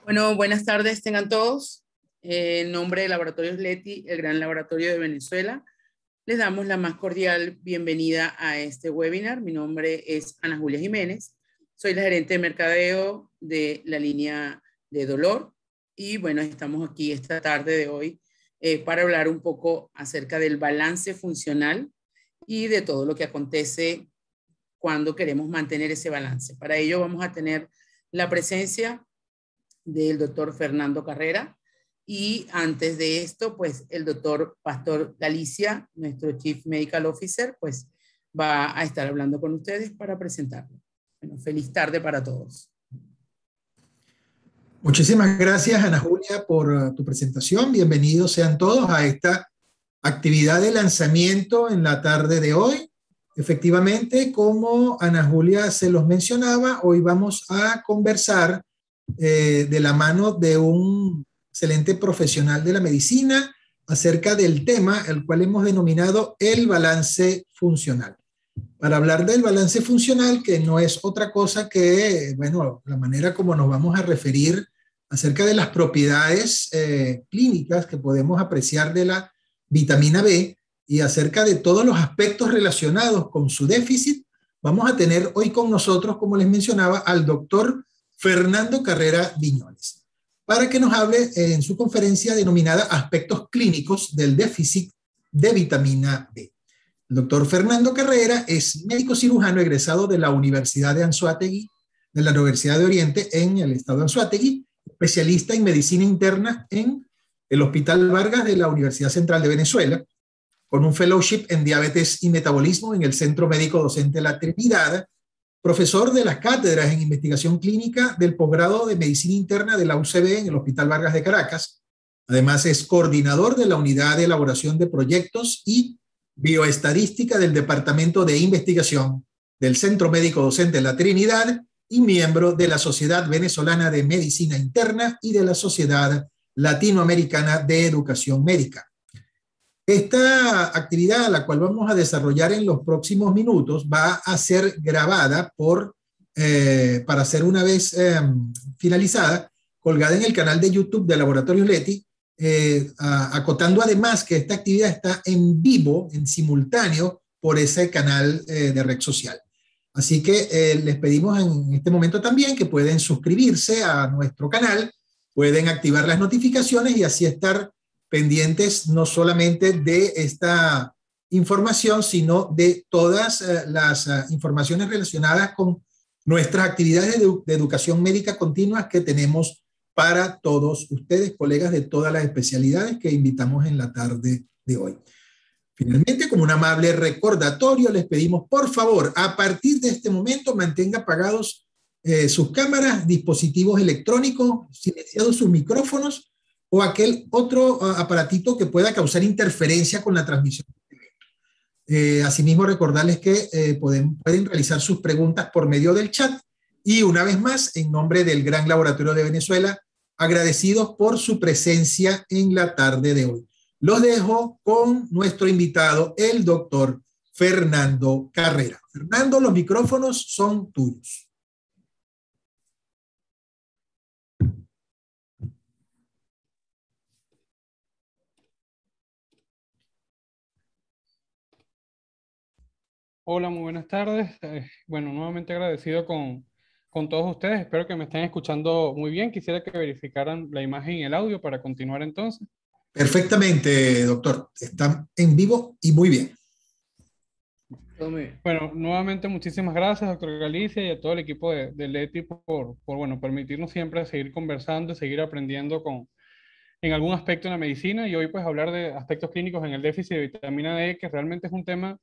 Bueno, buenas tardes tengan todos. En nombre de Laboratorios Leti, el gran laboratorio de Venezuela, les damos la más cordial bienvenida a este webinar. Mi nombre es Ana Julia Jiménez. Soy la gerente de mercadeo de la línea de dolor. Y bueno, estamos aquí esta tarde de hoy para hablar un poco acerca del balance funcional y de todo lo que acontece cuando queremos mantener ese balance. Para ello vamos a tener la presencia del doctor Fernando Carrera y antes de esto, pues el doctor Pastor Galicia, nuestro Chief Medical Officer, pues va a estar hablando con ustedes para presentarlo. Bueno, feliz tarde para todos. Muchísimas gracias, Ana Julia, por tu presentación. Bienvenidos sean todos a esta actividad de lanzamiento en la tarde de hoy. Efectivamente, como Ana Julia se los mencionaba, hoy vamos a conversar de la mano de un excelente profesional de la medicina acerca del tema, el cual hemos denominado el balance funcional. Para hablar del balance funcional, que no es otra cosa que, bueno, la manera como nos vamos a referir acerca de las propiedades clínicas que podemos apreciar de la vitamina B y acerca de todos los aspectos relacionados con su déficit, vamos a tener hoy con nosotros, como les mencionaba, al doctor Fernando Carrera Viñoles, para que nos hable en su conferencia denominada Aspectos Clínicos del Déficit de Vitamina B. El doctor Fernando Carrera es médico cirujano egresado de la Universidad de Anzoátegui, de la Universidad de Oriente en el estado de Anzoátegui, especialista en medicina interna en el Hospital Vargas de la Universidad Central de Venezuela, con un fellowship en diabetes y metabolismo en el Centro Médico Docente La Trinidad, profesor de las cátedras en investigación clínica del posgrado de medicina interna de la UCB en el Hospital Vargas de Caracas. Además es coordinador de la unidad de elaboración de proyectos y bioestadística del Departamento de Investigación del Centro Médico Docente La Trinidad y miembro de la Sociedad Venezolana de Medicina Interna y de la Sociedad Latinoamericana de Educación Médica. Esta actividad, la cual vamos a desarrollar en los próximos minutos, va a ser grabada para ser una vez finalizada, colgada en el canal de YouTube de Laboratorios Leti, acotando además que esta actividad está en vivo, en simultáneo, por ese canal de red social. Así que les pedimos en este momento también que pueden suscribirse a nuestro canal, pueden activar las notificaciones y así estar pendientes no solamente de esta información, sino de todas las informaciones relacionadas con nuestras actividades de educación médica continua que tenemos para todos ustedes, colegas de todas las especialidades que invitamos en la tarde de hoy. Finalmente, como un amable recordatorio, les pedimos, por favor, a partir de este momento, mantenga apagados sus cámaras, dispositivos electrónicos, silenciados sus micrófonos o aquel otro aparatito que pueda causar interferencia con la transmisión. Asimismo, recordarles que pueden realizar sus preguntas por medio del chat y una vez más, en nombre del Gran Laboratorio de Venezuela, agradecidos por su presencia en la tarde de hoy. Los dejo con nuestro invitado, el doctor Fernando Carrera. Fernando, los micrófonos son tuyos. Hola, muy buenas tardes. Bueno, nuevamente agradecido con todos ustedes. Espero que me estén escuchando muy bien. Quisiera que verificaran la imagen y el audio para continuar entonces. Perfectamente, doctor. Están en vivo y muy bien. Todo muy bien. Bueno, nuevamente muchísimas gracias, doctor Galicia, y a todo el equipo de Leti bueno, permitirnos siempre seguir conversando y seguir aprendiendo en algún aspecto de la medicina. Y hoy pues hablar de aspectos clínicos en el déficit de vitamina D, que realmente es un tema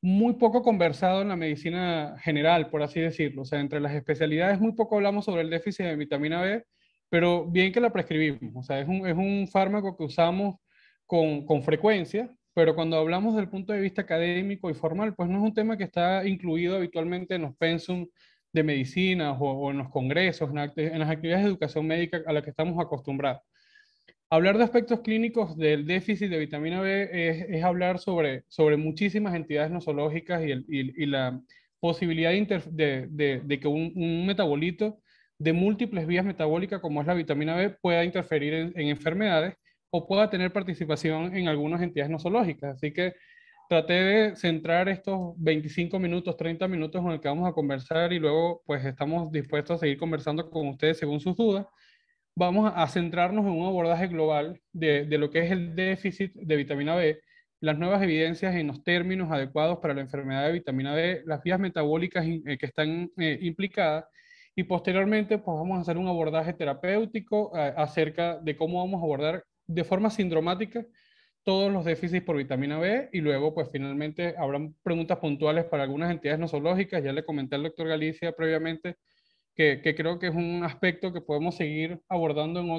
muy poco conversado en la medicina general, por así decirlo. O sea, entre las especialidades muy poco hablamos sobre el déficit de vitamina B, pero bien que la prescribimos. O sea, es un fármaco que usamos con frecuencia, pero cuando hablamos del punto de vista académico y formal, pues no es un tema que está incluido habitualmente en los pensum de medicina o en los congresos, en las actividades de educación médica a las que estamos acostumbrados. Hablar de aspectos clínicos del déficit de vitamina B es hablar sobre muchísimas entidades nosológicas y la posibilidad de que un metabolito de múltiples vías metabólicas como es la vitamina B pueda interferir en enfermedades o pueda tener participación en algunas entidades nosológicas. Así que traté de centrar estos 25 minutos, 30 minutos en el que vamos a conversar y luego pues estamos dispuestos a seguir conversando con ustedes según sus dudas. Vamos a centrarnos en un abordaje global de lo que es el déficit de vitamina B, las nuevas evidencias en los términos adecuados para la enfermedad de vitamina B, las vías metabólicas que están implicadas y posteriormente pues vamos a hacer un abordaje terapéutico acerca de cómo vamos a abordar de forma sindromática todos los déficits por vitamina B y luego pues finalmente habrán preguntas puntuales para algunas entidades nosológicas. Ya le comenté al doctor Galicia previamente que creo que es un aspecto que podemos seguir abordando en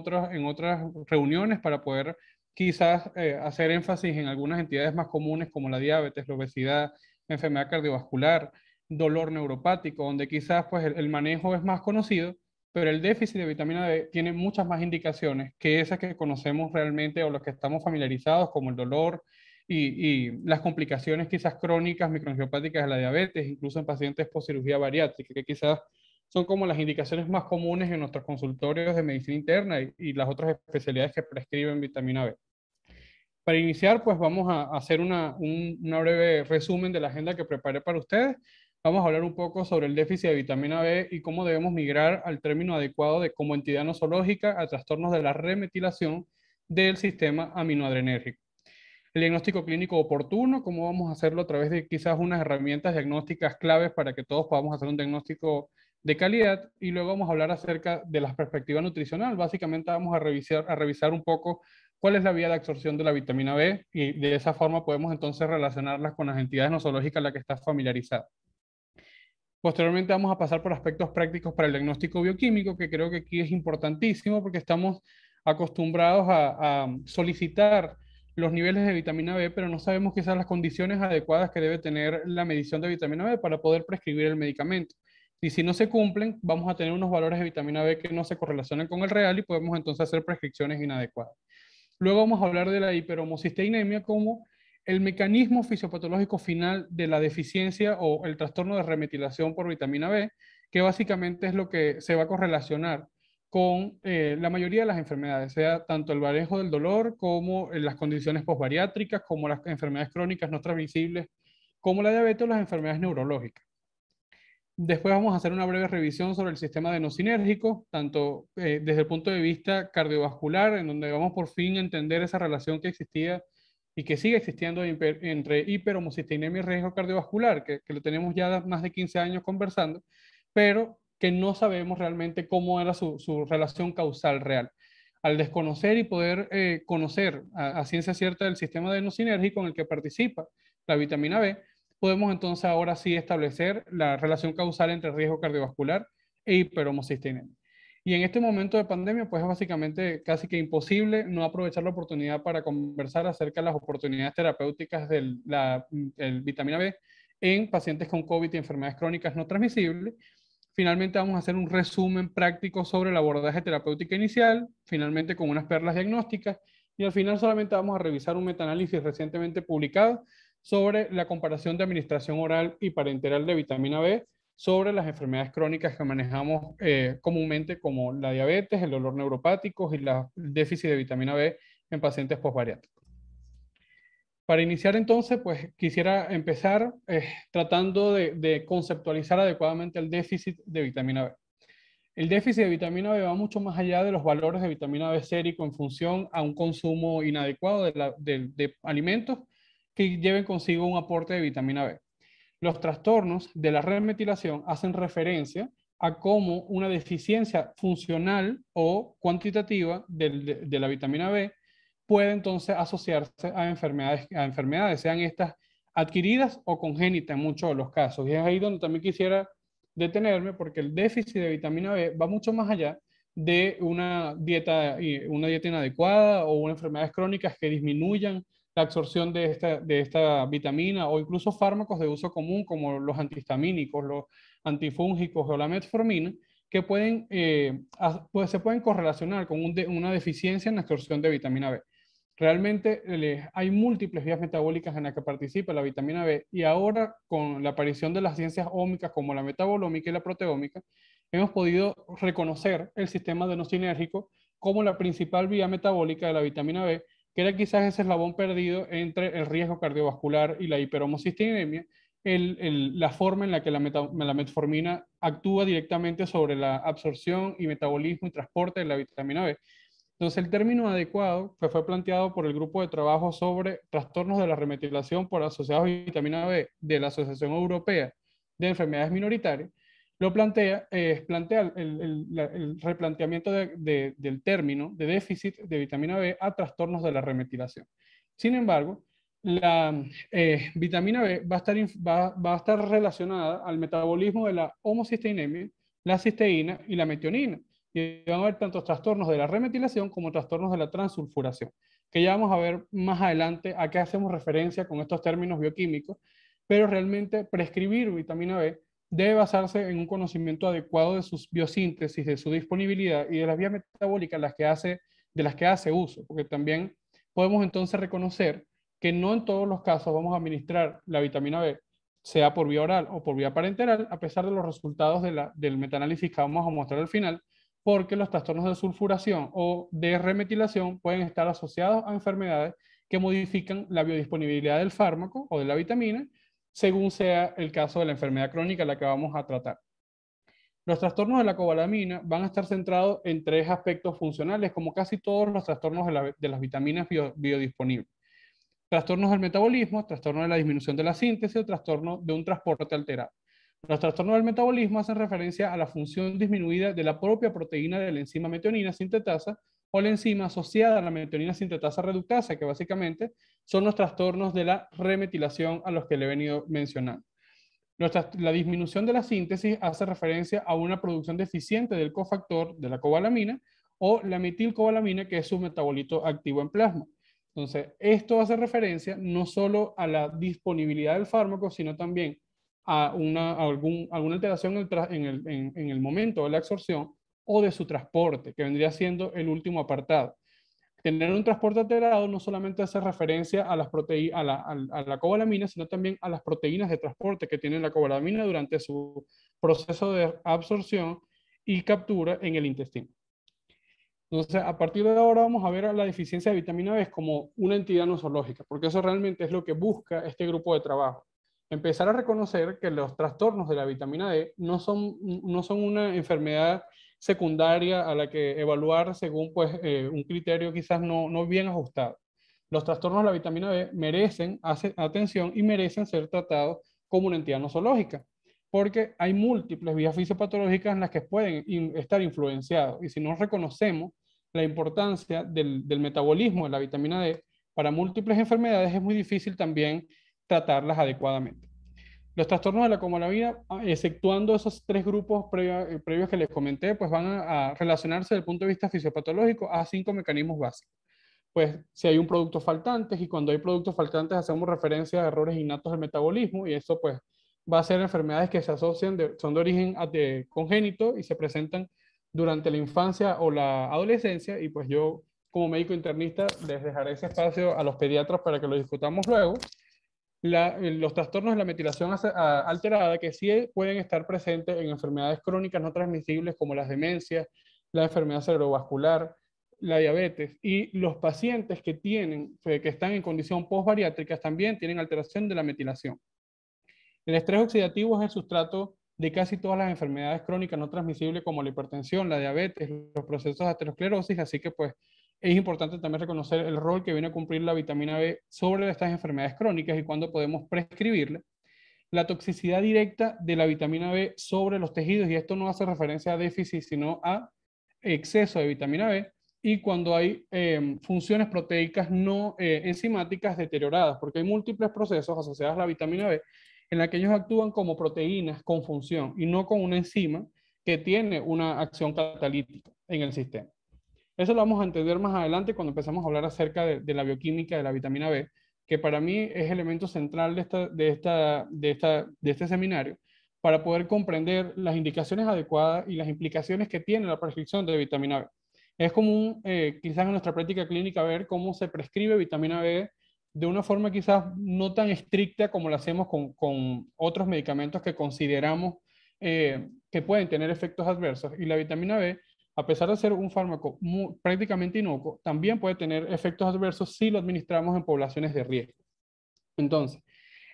otras reuniones para poder quizás hacer énfasis en algunas entidades más comunes como la diabetes, la obesidad, enfermedad cardiovascular, dolor neuropático, donde quizás pues el manejo es más conocido, pero el déficit de vitamina D tiene muchas más indicaciones que esas que conocemos realmente o los que estamos familiarizados, como el dolor y las complicaciones quizás crónicas microangiopáticas de la diabetes, incluso en pacientes por cirugía bariátrica, que quizás son como las indicaciones más comunes en nuestros consultorios de medicina interna y las otras especialidades que prescriben vitamina B. Para iniciar, pues vamos a hacer una breve resumen de la agenda que preparé para ustedes. Vamos a hablar un poco sobre el déficit de vitamina B y cómo debemos migrar al término adecuado de como entidad nosológica a trastornos de la remetilación del sistema aminoadrenérgico. El diagnóstico clínico oportuno, cómo vamos a hacerlo a través de quizás unas herramientas diagnósticas claves para que todos podamos hacer un diagnóstico de calidad, y luego vamos a hablar acerca de la perspectiva nutricional. Básicamente vamos a revisar un poco cuál es la vía de absorción de la vitamina B y de esa forma podemos entonces relacionarlas con las entidades nosológicas a las que está familiarizada. Posteriormente vamos a pasar por aspectos prácticos para el diagnóstico bioquímico, que creo que aquí es importantísimo porque estamos acostumbrados a solicitar los niveles de vitamina B, pero no sabemos quizás las condiciones adecuadas que debe tener la medición de vitamina B para poder prescribir el medicamento. Y si no se cumplen, vamos a tener unos valores de vitamina B que no se correlacionan con el real y podemos entonces hacer prescripciones inadecuadas. Luego vamos a hablar de la hiperhomocisteinemia como el mecanismo fisiopatológico final de la deficiencia o el trastorno de remetilación por vitamina B, que básicamente es lo que se va a correlacionar con la mayoría de las enfermedades, sea tanto el manejo del dolor como las condiciones posbariátricas, como las enfermedades crónicas no transmisibles, como la diabetes o las enfermedades neurológicas. Después vamos a hacer una breve revisión sobre el sistema adenosinérgico, tanto desde el punto de vista cardiovascular, en donde vamos por fin a entender esa relación que existía y que sigue existiendo entre hiperhomocisteinemia y riesgo cardiovascular, que lo tenemos ya más de 15 años conversando, pero que no sabemos realmente cómo era su relación causal real. Al desconocer y poder conocer a ciencia cierta el sistema adenosinérgico en el que participa la vitamina B, podemos entonces ahora sí establecer la relación causal entre riesgo cardiovascular e hiperhomocisteinemia. Y en este momento de pandemia, pues es básicamente casi que imposible no aprovechar la oportunidad para conversar acerca de las oportunidades terapéuticas de la vitamina B en pacientes con COVID y enfermedades crónicas no transmisibles. Finalmente vamos a hacer un resumen práctico sobre el abordaje terapéutico inicial, finalmente con unas perlas diagnósticas, y al final solamente vamos a revisar un metaanálisis recientemente publicado sobre la comparación de administración oral y parenteral de vitamina B sobre las enfermedades crónicas que manejamos comúnmente como la diabetes, el dolor neuropático y el déficit de vitamina B en pacientes posbariátricos. Para iniciar entonces, pues quisiera empezar tratando de conceptualizar adecuadamente el déficit de vitamina B. El déficit de vitamina B va mucho más allá de los valores de vitamina B sérico en función a un consumo inadecuado de alimentos que lleven consigo un aporte de vitamina B. Los trastornos de la remetilación hacen referencia a cómo una deficiencia funcional o cuantitativa de la vitamina B puede entonces asociarse a enfermedades, sean estas adquiridas o congénitas en muchos de los casos. Y es ahí donde también quisiera detenerme porque el déficit de vitamina B va mucho más allá de una dieta inadecuada o unas enfermedades crónicas que disminuyan la absorción de esta vitamina o incluso fármacos de uso común como los antihistamínicos, los antifúngicos o la metformina que pues se pueden correlacionar con una deficiencia en la absorción de vitamina B. Realmente hay múltiples vías metabólicas en las que participa la vitamina B y ahora con la aparición de las ciencias ómicas como la metabolómica y la proteómica, hemos podido reconocer el sistema adenosinérgico como la principal vía metabólica de la vitamina B, que era quizás ese eslabón perdido entre el riesgo cardiovascular y la hiperhomocistinemia, la forma en la que la metformina actúa directamente sobre la absorción y metabolismo y transporte de la vitamina B. Entonces, el término adecuado fue planteado por el grupo de trabajo sobre trastornos de la remetilación por asociados a vitamina B de la Asociación Europea de Enfermedades Minoritarias. Plantea el replanteamiento del término de déficit de vitamina B a trastornos de la remetilación. Sin embargo, la vitamina B va a estar relacionada al metabolismo de la homocisteinemia, la cisteína y la metionina. Y van a haber tanto trastornos de la remetilación como trastornos de la transulfuración, que ya vamos a ver más adelante a qué hacemos referencia con estos términos bioquímicos, pero realmente prescribir vitamina B debe basarse en un conocimiento adecuado de sus biosíntesis, de su disponibilidad y de las vías metabólicas de las que hace uso, porque también podemos entonces reconocer que no en todos los casos vamos a administrar la vitamina B, sea por vía oral o por vía parenteral, a pesar de los resultados del metaanálisis que vamos a mostrar al final, porque los trastornos de sulfuración o de remetilación pueden estar asociados a enfermedades que modifican la biodisponibilidad del fármaco o de la vitamina, según sea el caso de la enfermedad crónica a la que vamos a tratar. Los trastornos de la cobalamina van a estar centrados en tres aspectos funcionales, como casi todos los trastornos de las vitaminas biodisponibles. Trastornos del metabolismo, trastorno de la disminución de la síntesis o trastorno de un transporte alterado. Los trastornos del metabolismo hacen referencia a la función disminuida de la propia proteína de la enzima metionina sintetasa o la enzima asociada a la metionina sintetasa reductasa, que básicamente son los trastornos de la remetilación a los que le he venido mencionando. La disminución de la síntesis hace referencia a una producción deficiente del cofactor de la cobalamina o la metilcobalamina, que es su metabolito activo en plasma. Entonces, esto hace referencia no solo a la disponibilidad del fármaco, sino también a alguna alteración en el momento de la absorción o de su transporte, que vendría siendo el último apartado. Tener un transporte alterado no solamente hace referencia a la cobalamina, sino también a las proteínas de transporte que tiene la cobalamina durante su proceso de absorción y captura en el intestino. Entonces, a partir de ahora vamos a ver a la deficiencia de vitamina B como una entidad nosológica, porque eso realmente es lo que busca este grupo de trabajo. Empezar a reconocer que los trastornos de la vitamina D no son una enfermedad secundaria a la que evaluar según pues, un criterio quizás no bien ajustado. Los trastornos de la vitamina B merecen atención y merecen ser tratados como una entidad nosológica, porque hay múltiples vías fisiopatológicas en las que pueden estar influenciados. Y si no reconocemos la importancia del metabolismo de la vitamina D para múltiples enfermedades, es muy difícil también tratarlas adecuadamente. Los trastornos de la cobalamina, exceptuando esos tres grupos previos que les comenté, pues van a relacionarse desde el punto de vista fisiopatológico a 5 mecanismos básicos. Pues si hay un producto faltante, y cuando hay productos faltantes hacemos referencia a errores innatos del metabolismo, y esto pues va a ser enfermedades que se asocian, son de origen congénito y se presentan durante la infancia o la adolescencia, y pues yo como médico internista les dejaré ese espacio a los pediatras para que lo discutamos luego. Los trastornos de la metilación alterada, que sí pueden estar presentes en enfermedades crónicas no transmisibles como las demencias, la enfermedad cerebrovascular, la diabetes, y los pacientes que están en condición posbariátrica también tienen alteración de la metilación. El estrés oxidativo es el sustrato de casi todas las enfermedades crónicas no transmisibles como la hipertensión, la diabetes, los procesos de aterosclerosis, así que pues es importante también reconocer el rol que viene a cumplir la vitamina B sobre estas enfermedades crónicas y cuándo podemos prescribirla. La toxicidad directa de la vitamina B sobre los tejidos, y esto no hace referencia a déficit, sino a exceso de vitamina B, y cuando hay funciones proteicas no enzimáticas deterioradas, porque hay múltiples procesos asociados a la vitamina B en la que ellos actúan como proteínas con función y no con una enzima que tiene una acción catalítica en el sistema. Eso lo vamos a entender más adelante cuando empezamos a hablar acerca de la bioquímica de la vitamina B, que para mí es elemento central de este seminario, para poder comprender las indicaciones adecuadas y las implicaciones que tiene la prescripción de vitamina B. Es común, quizás en nuestra práctica clínica, ver cómo se prescribe vitamina B de una forma quizás no tan estricta como lo hacemos con otros medicamentos que consideramos que pueden tener efectos adversos. Y la vitamina B, a pesar de ser un fármaco prácticamente inocuo, también puede tener efectos adversos si lo administramos en poblaciones de riesgo. Entonces,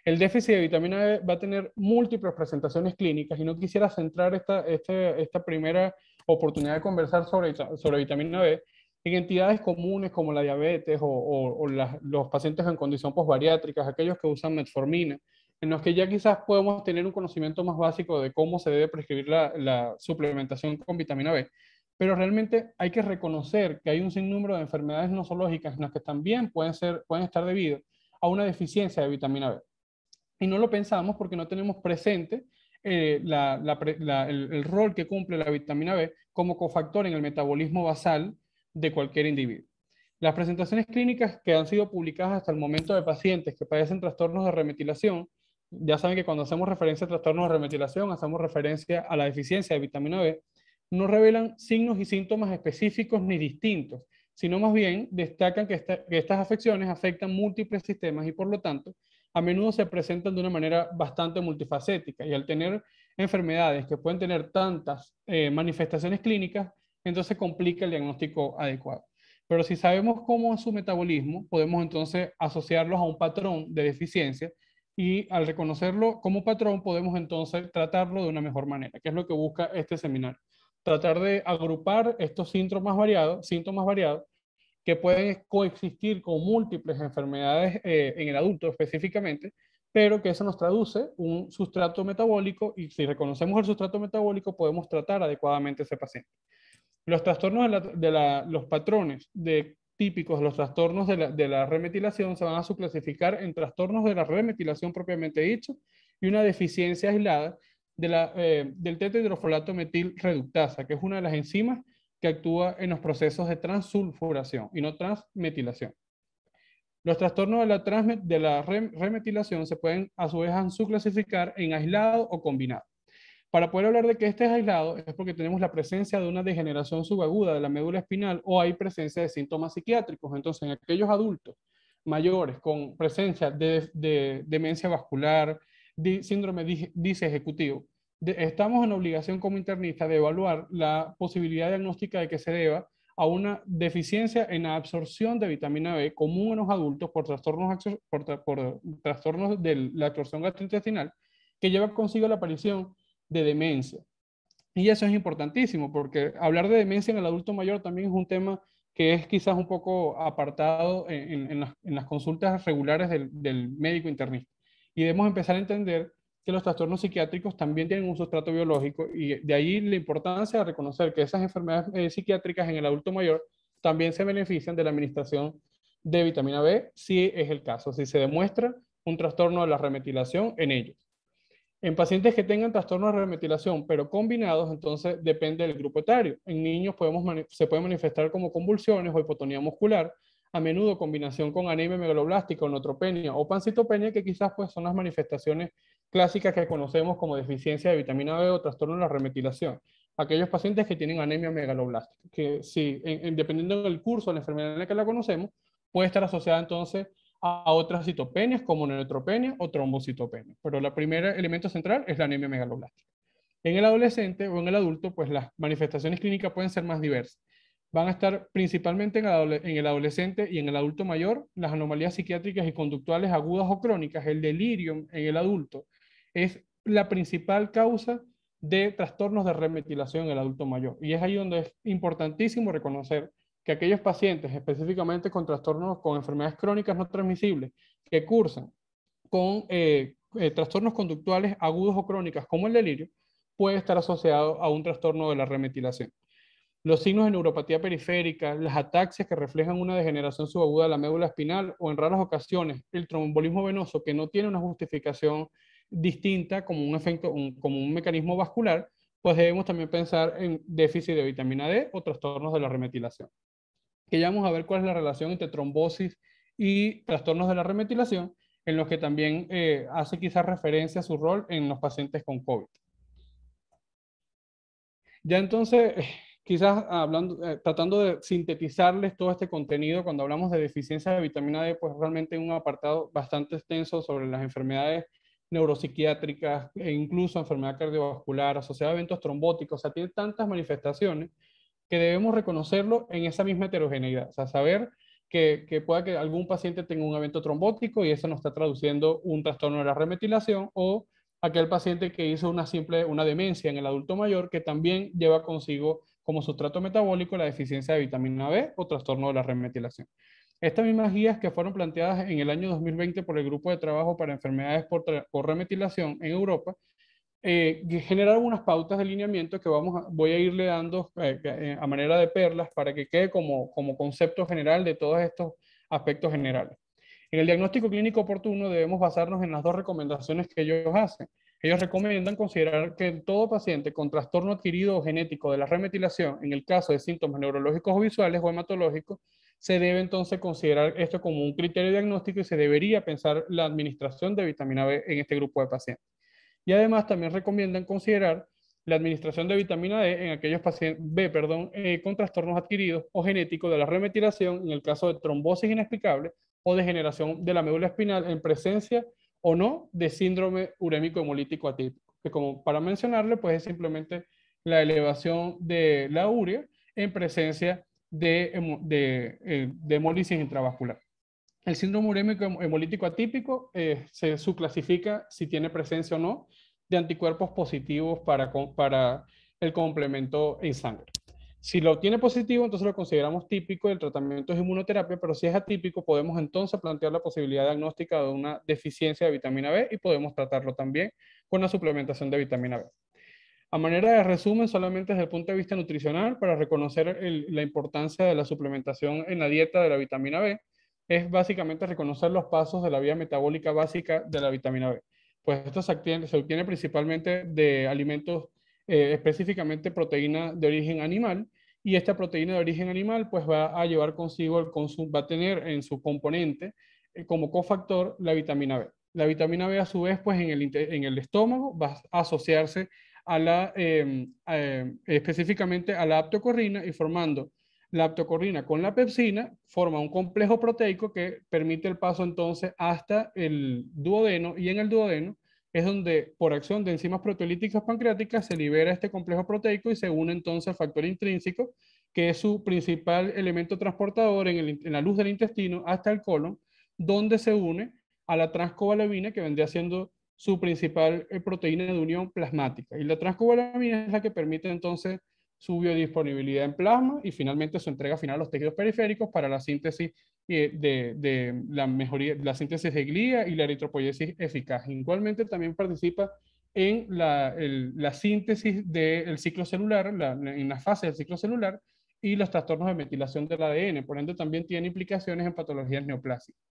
el déficit de vitamina B va a tener múltiples presentaciones clínicas y no quisiera centrar esta primera oportunidad de conversar sobre vitamina B en entidades comunes como la diabetes o los pacientes en condición posbariátrica, aquellos que usan metformina, en los que ya quizás podemos tener un conocimiento más básico de cómo se debe prescribir la suplementación con vitamina B. Pero realmente hay que reconocer que hay un sinnúmero de enfermedades nosológicas en las que también pueden estar debido a una deficiencia de vitamina B. Y no lo pensamos porque no tenemos presente el rol que cumple la vitamina B como cofactor en el metabolismo basal de cualquier individuo. Las presentaciones clínicas que han sido publicadas hasta el momento de pacientes que padecen trastornos de remetilación, ya saben que cuando hacemos referencia a trastornos de remetilación, hacemos referencia a la deficiencia de vitamina B, no revelan signos y síntomas específicos ni distintos, sino más bien destacan que estas afecciones afectan múltiples sistemas y por lo tanto a menudo se presentan de una manera bastante multifacética y al tener enfermedades que pueden tener tantas manifestaciones clínicas, entonces complica el diagnóstico adecuado. Pero si sabemos cómo es su metabolismo, podemos entonces asociarlos a un patrón de deficiencia y al reconocerlo como patrón podemos entonces tratarlo de una mejor manera, que es lo que busca este seminario. Tratar de agrupar estos síntomas variados que pueden coexistir con múltiples enfermedades en el adulto específicamente, pero que eso nos traduce un sustrato metabólico y si reconocemos el sustrato metabólico podemos tratar adecuadamente a ese paciente. Los trastornos los patrones típicos de los trastornos de la remetilación se van a subclasificar en trastornos de la remetilación propiamente dicho y una deficiencia aislada del tetrahidrofolato metil reductasa, que es una de las enzimas que actúa en los procesos de transsulfuración y no transmetilación. Los trastornos de la remetilación se pueden a su vez subclasificar en aislado o combinado. Para poder hablar de que este es aislado es porque tenemos la presencia de una degeneración subaguda de la médula espinal o hay presencia de síntomas psiquiátricos. Entonces, en aquellos adultos mayores con presencia de demencia vascular, síndrome disejecutivo, estamos en obligación como internista de evaluar la posibilidad diagnóstica de que se deba a una deficiencia en la absorción de vitamina B común en los adultos por trastornos de la absorción gastrointestinal que lleva consigo la aparición de demencia. Y eso es importantísimo porque hablar de demencia en el adulto mayor también es un tema que es quizás un poco apartado en las consultas regulares del médico internista. Y debemos empezar a entender que los trastornos psiquiátricos también tienen un sustrato biológico y de ahí la importancia de reconocer que esas enfermedades psiquiátricas en el adulto mayor también se benefician de la administración de vitamina B, si es el caso, si se demuestra un trastorno de la remetilación en ellos. En pacientes que tengan trastornos de remetilación, pero combinados, entonces depende del grupo etario. En niños se puede manifestar como convulsiones o hipotonía muscular, a menudo combinación con anemia megaloblástica o neutropenia o pancitopenia, que quizás pues, son las manifestaciones clásicas que conocemos como deficiencia de vitamina B o trastorno de la remetilación. Aquellos pacientes que tienen anemia megaloblástica, que sí, dependiendo del curso de la enfermedad en la que la conocemos, puede estar asociada entonces a otras citopenias como neutropenia o trombocitopenia. Pero el primer elemento central es la anemia megaloblástica. En el adolescente o en el adulto, pues las manifestaciones clínicas pueden ser más diversas. Van a estar principalmente en el adolescente y en el adulto mayor las anomalías psiquiátricas y conductuales agudas o crónicas. El delirio en el adulto es la principal causa de trastornos de remetilación en el adulto mayor. Y es ahí donde es importantísimo reconocer que aquellos pacientes específicamente con trastornos, con enfermedades crónicas no transmisibles, que cursan con trastornos conductuales agudos o crónicas como el delirio, puede estar asociado a un trastorno de la remetilación. Los signos de neuropatía periférica, las ataxias que reflejan una degeneración subaguda de la médula espinal o en raras ocasiones el tromboembolismo venoso que no tiene una justificación distinta como un efecto, como un mecanismo vascular, pues debemos también pensar en déficit de vitamina D o trastornos de la remetilación. Que ya vamos a ver cuál es la relación entre trombosis y trastornos de la remetilación, en los que también hace quizás referencia a su rol en los pacientes con COVID. Ya entonces, quizás hablando, tratando de sintetizarles todo este contenido, cuando hablamos de deficiencia de vitamina D, pues realmente un apartado bastante extenso sobre las enfermedades neuropsiquiátricas e incluso enfermedad cardiovascular asociada a eventos trombóticos. O sea, tiene tantas manifestaciones que debemos reconocerlo en esa misma heterogeneidad. O sea, saber que pueda que algún paciente tenga un evento trombótico y eso nos está traduciendo un trastorno de la remetilación, o aquel paciente que hizo una demencia en el adulto mayor que también lleva consigo como sustrato metabólico la deficiencia de vitamina B o trastorno de la remetilación. Estas mismas guías que fueron planteadas en el año 2020 por el Grupo de Trabajo para Enfermedades por Remetilación en Europa, generaron unas pautas de alineamiento que voy a irle dando a manera de perlas para que quede como concepto general de todos estos aspectos generales. En el diagnóstico clínico oportuno debemos basarnos en las dos recomendaciones que ellos hacen. Ellos recomiendan considerar que en todo paciente con trastorno adquirido o genético de la remetilación, en el caso de síntomas neurológicos o visuales o hematológicos, se debe entonces considerar esto como un criterio diagnóstico y se debería pensar la administración de vitamina B en este grupo de pacientes. Y además también recomiendan considerar la administración de vitamina D en aquellos pacientes con trastornos adquiridos o genéticos de la remetilación en el caso de trombosis inexplicable o degeneración de la médula espinal en presencia o no de síndrome urémico hemolítico atípico, que como para mencionarle, pues es simplemente la elevación de la urea en presencia de hemólisis intravascular. El síndrome urémico hemolítico atípico se subclasifica si tiene presencia o no de anticuerpos positivos para el complemento en sangre. Si lo tiene positivo, entonces lo consideramos típico y el tratamiento es inmunoterapia, pero si es atípico, podemos entonces plantear la posibilidad diagnóstica de una deficiencia de vitamina B y podemos tratarlo también con la suplementación de vitamina B. A manera de resumen, solamente desde el punto de vista nutricional, para reconocer la importancia de la suplementación en la dieta de la vitamina B, es básicamente reconocer los pasos de la vía metabólica básica de la vitamina B. Pues esto se obtiene principalmente de alimentos, específicamente proteína de origen animal, y esta proteína de origen animal pues va a llevar consigo el consumo, va a tener en su componente como cofactor la vitamina B. La vitamina B a su vez pues en el estómago va a asociarse específicamente a la aptocorrina y formando la aptocorrina con la pepsina, forma un complejo proteico que permite el paso entonces hasta el duodeno, y en el duodeno es donde por acción de enzimas proteolíticas pancreáticas se libera este complejo proteico y se une entonces al factor intrínseco, que es su principal elemento transportador en la luz del intestino hasta el colon, donde se une a la transcobalamina, que vendría siendo su principal proteína de unión plasmática. Y la transcobalamina es la que permite entonces su biodisponibilidad en plasma y finalmente su entrega final a los tejidos periféricos para la síntesis de la mejoría, la síntesis de glía y la eritropoyesis eficaz. Igualmente también participa en la síntesis del ciclo celular, en la fase del ciclo celular y los trastornos de metilación del ADN. Por ende, también tiene implicaciones en patologías neoplásicas.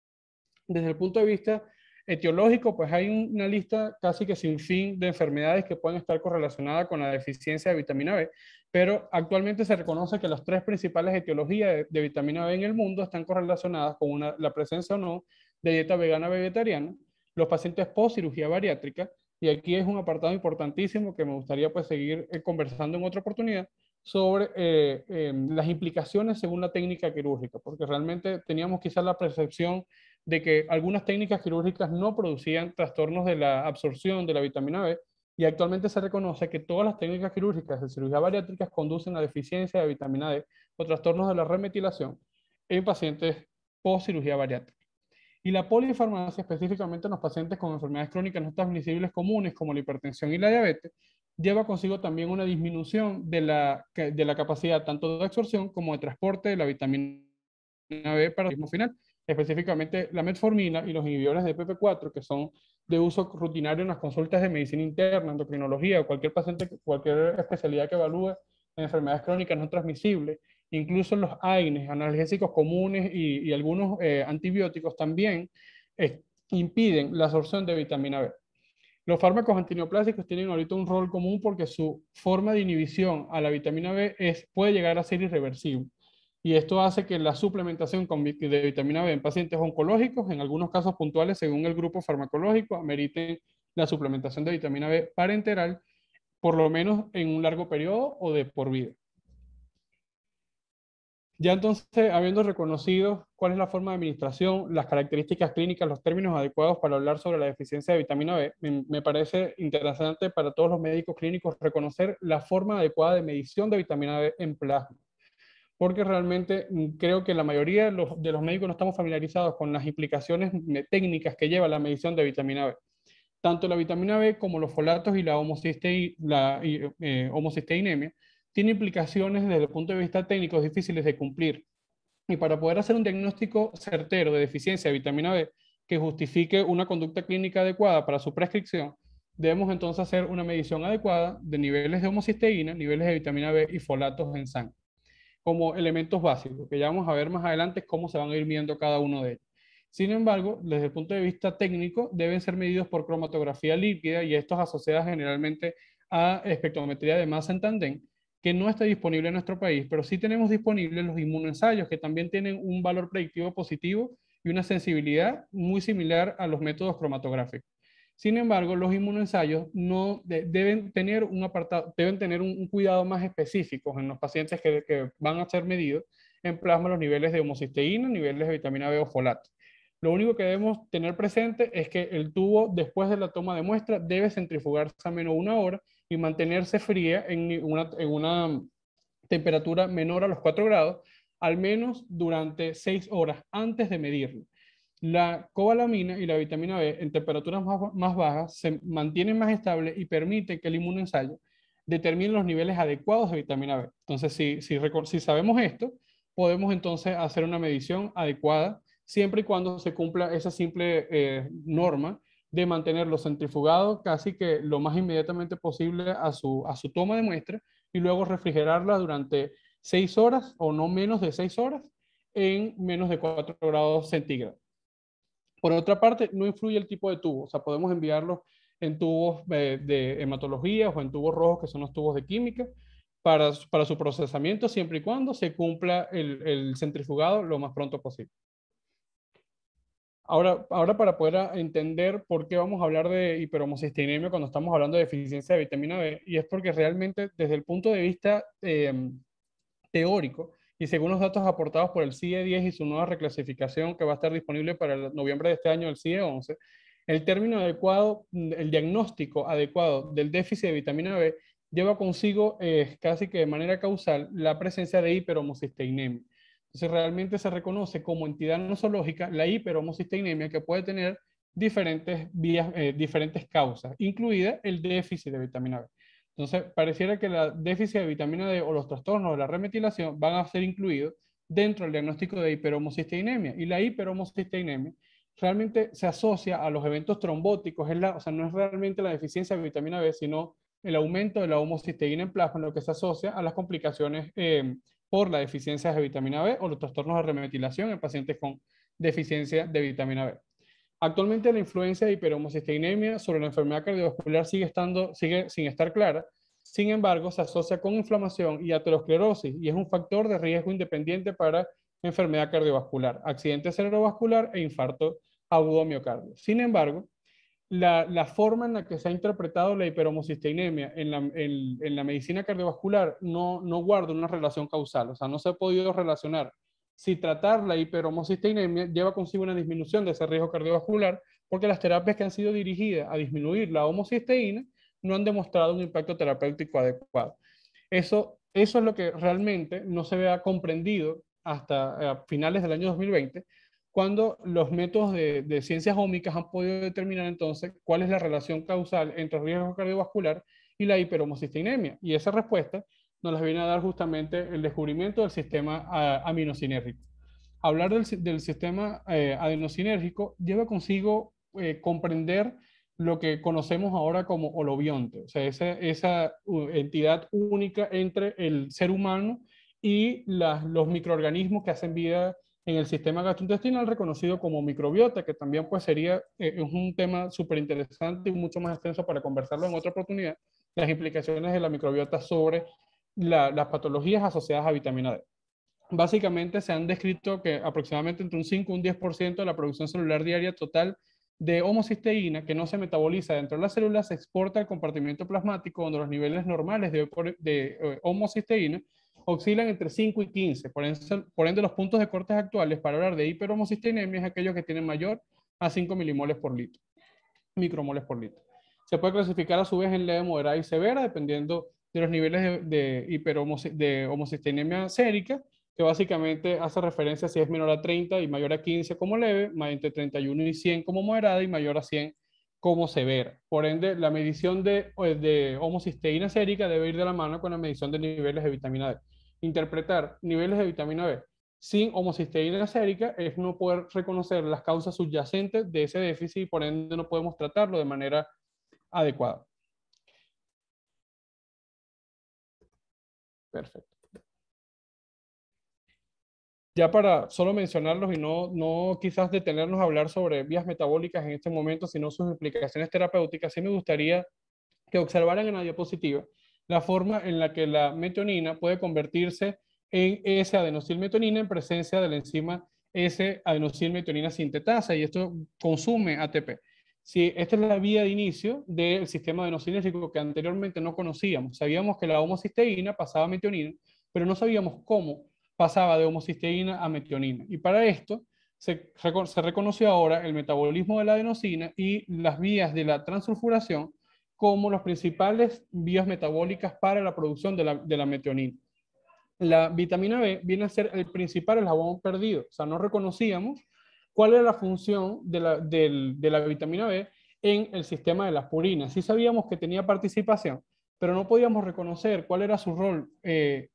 Desde el punto de vista etiológico, pues hay una lista casi que sin fin de enfermedades que pueden estar correlacionadas con la deficiencia de vitamina B, pero actualmente se reconoce que las tres principales etiologías de vitamina B en el mundo están correlacionadas con la presencia o no de dieta vegana vegetariana, los pacientes post cirugía bariátrica, y aquí es un apartado importantísimo que me gustaría pues seguir conversando en otra oportunidad sobre las implicaciones según la técnica quirúrgica, porque realmente teníamos quizás la percepción de que algunas técnicas quirúrgicas no producían trastornos de la absorción de la vitamina B, y actualmente se reconoce que todas las técnicas quirúrgicas de cirugía bariátrica conducen a deficiencia de vitamina D o trastornos de la remetilación en pacientes post cirugía bariátrica. Y la polifarmacia, específicamente en los pacientes con enfermedades crónicas no transmisibles comunes como la hipertensión y la diabetes, lleva consigo también una disminución de la capacidad tanto de absorción como de transporte de la vitamina B para el organismo final, específicamente la metformina y los inhibidores de PP4, que son de uso rutinario en las consultas de medicina interna, endocrinología o cualquier paciente, cualquier especialidad que evalúe en enfermedades crónicas no transmisibles. Incluso los AINES, analgésicos comunes y algunos antibióticos también impiden la absorción de vitamina B. Los fármacos antineoplásicos tienen ahorita un rol común porque su forma de inhibición a la vitamina B puede llegar a ser irreversible. Y esto hace que la suplementación de vitamina B en pacientes oncológicos, en algunos casos puntuales, según el grupo farmacológico, ameriten la suplementación de vitamina B parenteral, por lo menos en un largo periodo o de por vida. Ya entonces, habiendo reconocido cuál es la forma de administración, las características clínicas, los términos adecuados para hablar sobre la deficiencia de vitamina B, me parece interesante para todos los médicos clínicos reconocer la forma adecuada de medición de vitamina B en plasma, porque realmente creo que la mayoría de los médicos no estamos familiarizados con las implicaciones técnicas que lleva la medición de vitamina B. Tanto la vitamina B como los folatos y la homocisteinemia tienen implicaciones desde el punto de vista técnico difíciles de cumplir. Y para poder hacer un diagnóstico certero de deficiencia de vitamina B que justifique una conducta clínica adecuada para su prescripción, debemos entonces hacer una medición adecuada de niveles de homocisteína, niveles de vitamina B y folatos en sangre, como elementos básicos, que ya vamos a ver más adelante cómo se van a ir midiendo cada uno de ellos. Sin embargo, desde el punto de vista técnico, deben ser medidos por cromatografía líquida y estos asociados generalmente a espectrometría de masa en tandem, que no está disponible en nuestro país, pero sí tenemos disponibles los inmunoensayos, que también tienen un valor predictivo positivo y una sensibilidad muy similar a los métodos cromatográficos. Sin embargo, los inmunoensayos no deben tener un apartado, deben tener un cuidado más específico en los pacientes que van a ser medidos en plasma los niveles de homocisteína, niveles de vitamina B o folato. Lo único que debemos tener presente es que el tubo, después de la toma de muestra, debe centrifugarse a menos 1 hora y mantenerse fría en una temperatura menor a los 4 grados, al menos durante 6 horas antes de medirlo. La cobalamina y la vitamina B en temperaturas más bajas se mantienen más estables y permiten que el inmunoensayo determine los niveles adecuados de vitamina B. Entonces, si sabemos esto, podemos entonces hacer una medición adecuada siempre y cuando se cumpla esa simple norma de mantenerlo centrifugado casi que lo más inmediatamente posible a su toma de muestra y luego refrigerarla durante 6 horas o no menos de 6 horas en menos de 4 grados centígrados. Por otra parte, no influye el tipo de tubo, o sea, podemos enviarlos en tubos de hematología o en tubos rojos, que son los tubos de química, para su procesamiento, siempre y cuando se cumpla el centrifugado lo más pronto posible. Ahora para poder entender por qué vamos a hablar de hiperhomocisteinemia cuando estamos hablando de deficiencia de vitamina B, y es porque realmente desde el punto de vista teórico, y según los datos aportados por el CIE 10 y su nueva reclasificación que va a estar disponible para el noviembre de este año, el CIE 11, el término adecuado, el diagnóstico adecuado del déficit de vitamina B lleva consigo casi que de manera causal la presencia de hiperhomocisteinemia. Entonces realmente se reconoce como entidad nosológica la hiperhomocisteinemia que puede tener diferentes vías, diferentes causas, incluida el déficit de vitamina B. Entonces, pareciera que la déficit de vitamina D o los trastornos de la remetilación van a ser incluidos dentro del diagnóstico de hiperhomocisteinemia. Y la hiperhomocisteinemia realmente se asocia a los eventos trombóticos, o sea, no es realmente la deficiencia de vitamina B, sino el aumento de la homocisteína en plasma, lo que se asocia a las complicaciones por la deficiencia de vitamina B o los trastornos de remetilación en pacientes con deficiencia de vitamina B. Actualmente la influencia de hiperhomocisteinemia sobre la enfermedad cardiovascular sigue sin estar clara. Sin embargo, se asocia con inflamación y aterosclerosis y es un factor de riesgo independiente para enfermedad cardiovascular, accidente cerebrovascular e infarto agudo miocardio. Sin embargo, la forma en la que se ha interpretado la hiperhomocisteinemia en la medicina cardiovascular no guarda una relación causal, o sea, no se ha podido relacionar si tratar la hiperhomocisteinemia lleva consigo una disminución de ese riesgo cardiovascular, porque las terapias que han sido dirigidas a disminuir la homocisteína no han demostrado un impacto terapéutico adecuado. Eso es lo que realmente no se había comprendido hasta finales del año 2020, cuando los métodos de ciencias ómicas han podido determinar entonces cuál es la relación causal entre el riesgo cardiovascular y la hiperhomocisteinemia. Y esa respuesta nos las viene a dar justamente el descubrimiento del sistema aminosinérgico. Hablar del sistema adenosinérgico lleva consigo comprender lo que conocemos ahora como holobionte, o sea, esa entidad única entre el ser humano y los microorganismos que hacen vida en el sistema gastrointestinal, reconocido como microbiota, que también pues sería es un tema súper interesante y mucho más extenso para conversarlo en otra oportunidad, las implicaciones de la microbiota sobre las patologías asociadas a vitamina D. Básicamente se han descrito que aproximadamente entre un 5 y un 10% de la producción celular diaria total de homocisteína que no se metaboliza dentro de las células se exporta al compartimiento plasmático donde los niveles normales de homocisteína oscilan entre 5 y 15. Por ende, los puntos de cortes actuales para hablar de hiperhomocisteinemia es aquellos que tienen mayor a 5 milimoles por litro, micromoles por litro. Se puede clasificar a su vez en leve, moderada y severa, dependiendo de los niveles de homocisteinemia sérica, que básicamente hace referencia a si es menor a 30 y mayor a 15 como leve, entre 31 y 100 como moderada y mayor a 100 como severa. Por ende, la medición de homocisteína sérica debe ir de la mano con la medición de niveles de vitamina D. Interpretar niveles de vitamina B sin homocisteína sérica es no poder reconocer las causas subyacentes de ese déficit y por ende no podemos tratarlo de manera adecuada. Perfecto. Ya para solo mencionarlos y no quizás detenernos a hablar sobre vías metabólicas en este momento, sino sus implicaciones terapéuticas, sí me gustaría que observaran en la diapositiva la forma en la que la metionina puede convertirse en S-adenosilmetionina en presencia de la enzima S-adenosilmetionina sintetasa, y esto consume ATP. Sí, esta es la vía de inicio del sistema adenosinérgico que anteriormente no conocíamos. Sabíamos que la homocisteína pasaba a metionina, pero no sabíamos cómo pasaba de homocisteína a metionina. Y para esto se reconoció ahora el metabolismo de la adenosina y las vías de la transsulfuración como las principales vías metabólicas para la producción de la metionina. La vitamina B viene a ser el principal eslabón perdido, o sea, no reconocíamos cuál era la función de la vitamina B en el sistema de las purinas. Sí sabíamos que tenía participación, pero no podíamos reconocer cuál era su rol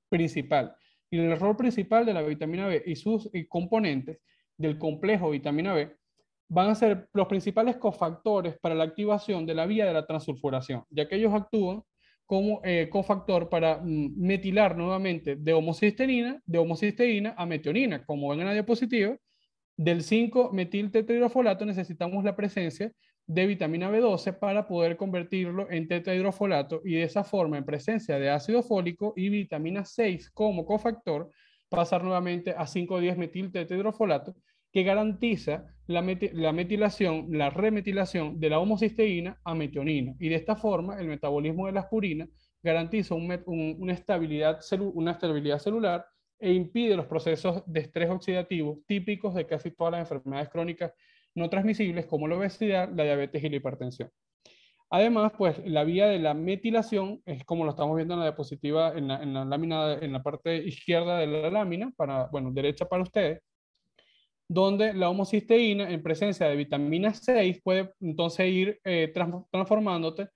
principal. Y el rol principal de la vitamina B y sus componentes del complejo vitamina B van a ser los principales cofactores para la activación de la vía de la transsulfuración, ya que ellos actúan como cofactor para metilar nuevamente de homocisteína a metionina. Como ven en la diapositiva, del 5-metiltetrahidrofolato necesitamos la presencia de vitamina B12 para poder convertirlo en tetrahidrofolato y de esa forma, en presencia de ácido fólico y vitamina 6 como cofactor, pasar nuevamente a 5,10-metiltetrahidrofolato, que garantiza la metilación, la remetilación de la homocisteína a metionina. Y de esta forma, el metabolismo de las purinas garantiza una estabilidad celular e impide los procesos de estrés oxidativo típicos de casi todas las enfermedades crónicas no transmisibles como la obesidad, la diabetes y la hipertensión. Además, pues la vía de la metilación es como lo estamos viendo en la diapositiva, en la lámina, en la parte izquierda de la lámina, derecha para ustedes, donde la homocisteína en presencia de vitamina 6 puede entonces ir transformándose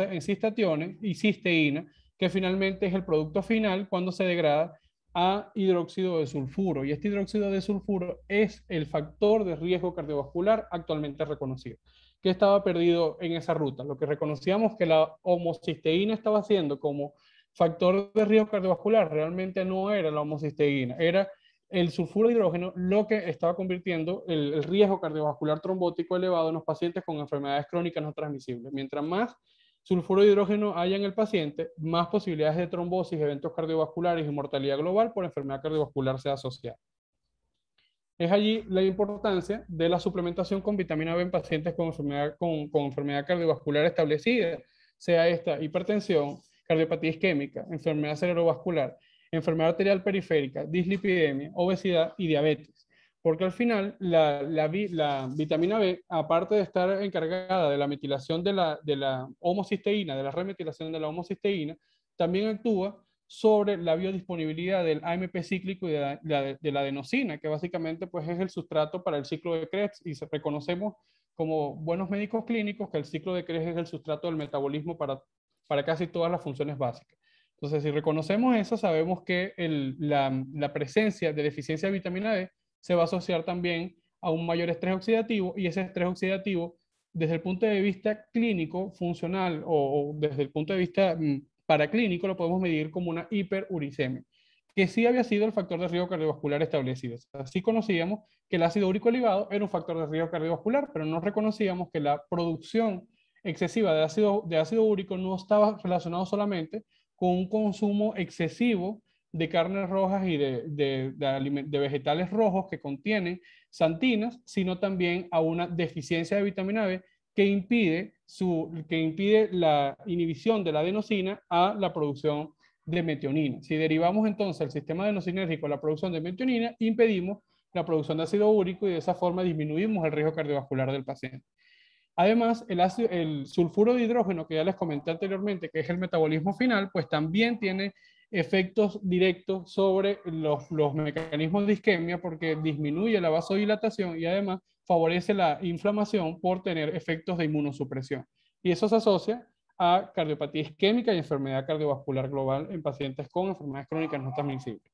en cistationes y cisteína, que finalmente es el producto final cuando se degrada a hidróxido de sulfuro. Y este hidróxido de sulfuro es el factor de riesgo cardiovascular actualmente reconocido, que estaba perdido en esa ruta. Lo que reconocíamos que la homocisteína estaba haciendo como factor de riesgo cardiovascular realmente no era la homocisteína, era el sulfuro de hidrógeno lo que estaba convirtiendo el riesgo cardiovascular trombótico elevado en los pacientes con enfermedades crónicas no transmisibles. Mientras más sulfuro de hidrógeno haya en el paciente, más posibilidades de trombosis, eventos cardiovasculares y mortalidad global por enfermedad cardiovascular se asocia. Es allí la importancia de la suplementación con vitamina B en pacientes con enfermedad cardiovascular establecida, sea esta hipertensión, cardiopatía isquémica, enfermedad cerebrovascular, enfermedad arterial periférica, dislipidemia, obesidad y diabetes. Porque al final la vitamina B, aparte de estar encargada de la metilación de la homocisteína, de la remetilación de la homocisteína, también actúa sobre la biodisponibilidad del AMP cíclico y de la adenosina, que básicamente pues, es el sustrato para el ciclo de Krebs, y reconocemos como buenos médicos clínicos que el ciclo de Krebs es el sustrato del metabolismo para casi todas las funciones básicas. Entonces, si reconocemos eso, sabemos que la presencia de deficiencia de vitamina D se va a asociar también a un mayor estrés oxidativo, y ese estrés oxidativo, desde el punto de vista clínico, funcional, o desde el punto de vista paraclínico, lo podemos medir como una hiperuricemia, que sí había sido el factor de riesgo cardiovascular establecido. Así conocíamos que el ácido úrico elevado era un factor de riesgo cardiovascular, pero no reconocíamos que la producción excesiva de ácido úrico no estaba relacionado solamente con un consumo excesivo de carnes rojas y de vegetales rojos que contienen xantinas, sino también a una deficiencia de vitamina B que impide la inhibición de la adenosina a la producción de metionina. Si derivamos entonces el sistema adenostérgico a la producción de metionina, impedimos la producción de ácido úrico y de esa forma disminuimos el riesgo cardiovascular del paciente. Además, el sulfuro de hidrógeno, que ya les comenté anteriormente, que es el metabolismo final, pues también tiene efectos directos sobre los mecanismos de isquemia porque disminuye la vasodilatación y además favorece la inflamación por tener efectos de inmunosupresión. Y eso se asocia a cardiopatía isquémica y enfermedad cardiovascular global en pacientes con enfermedades crónicas no transmisibles.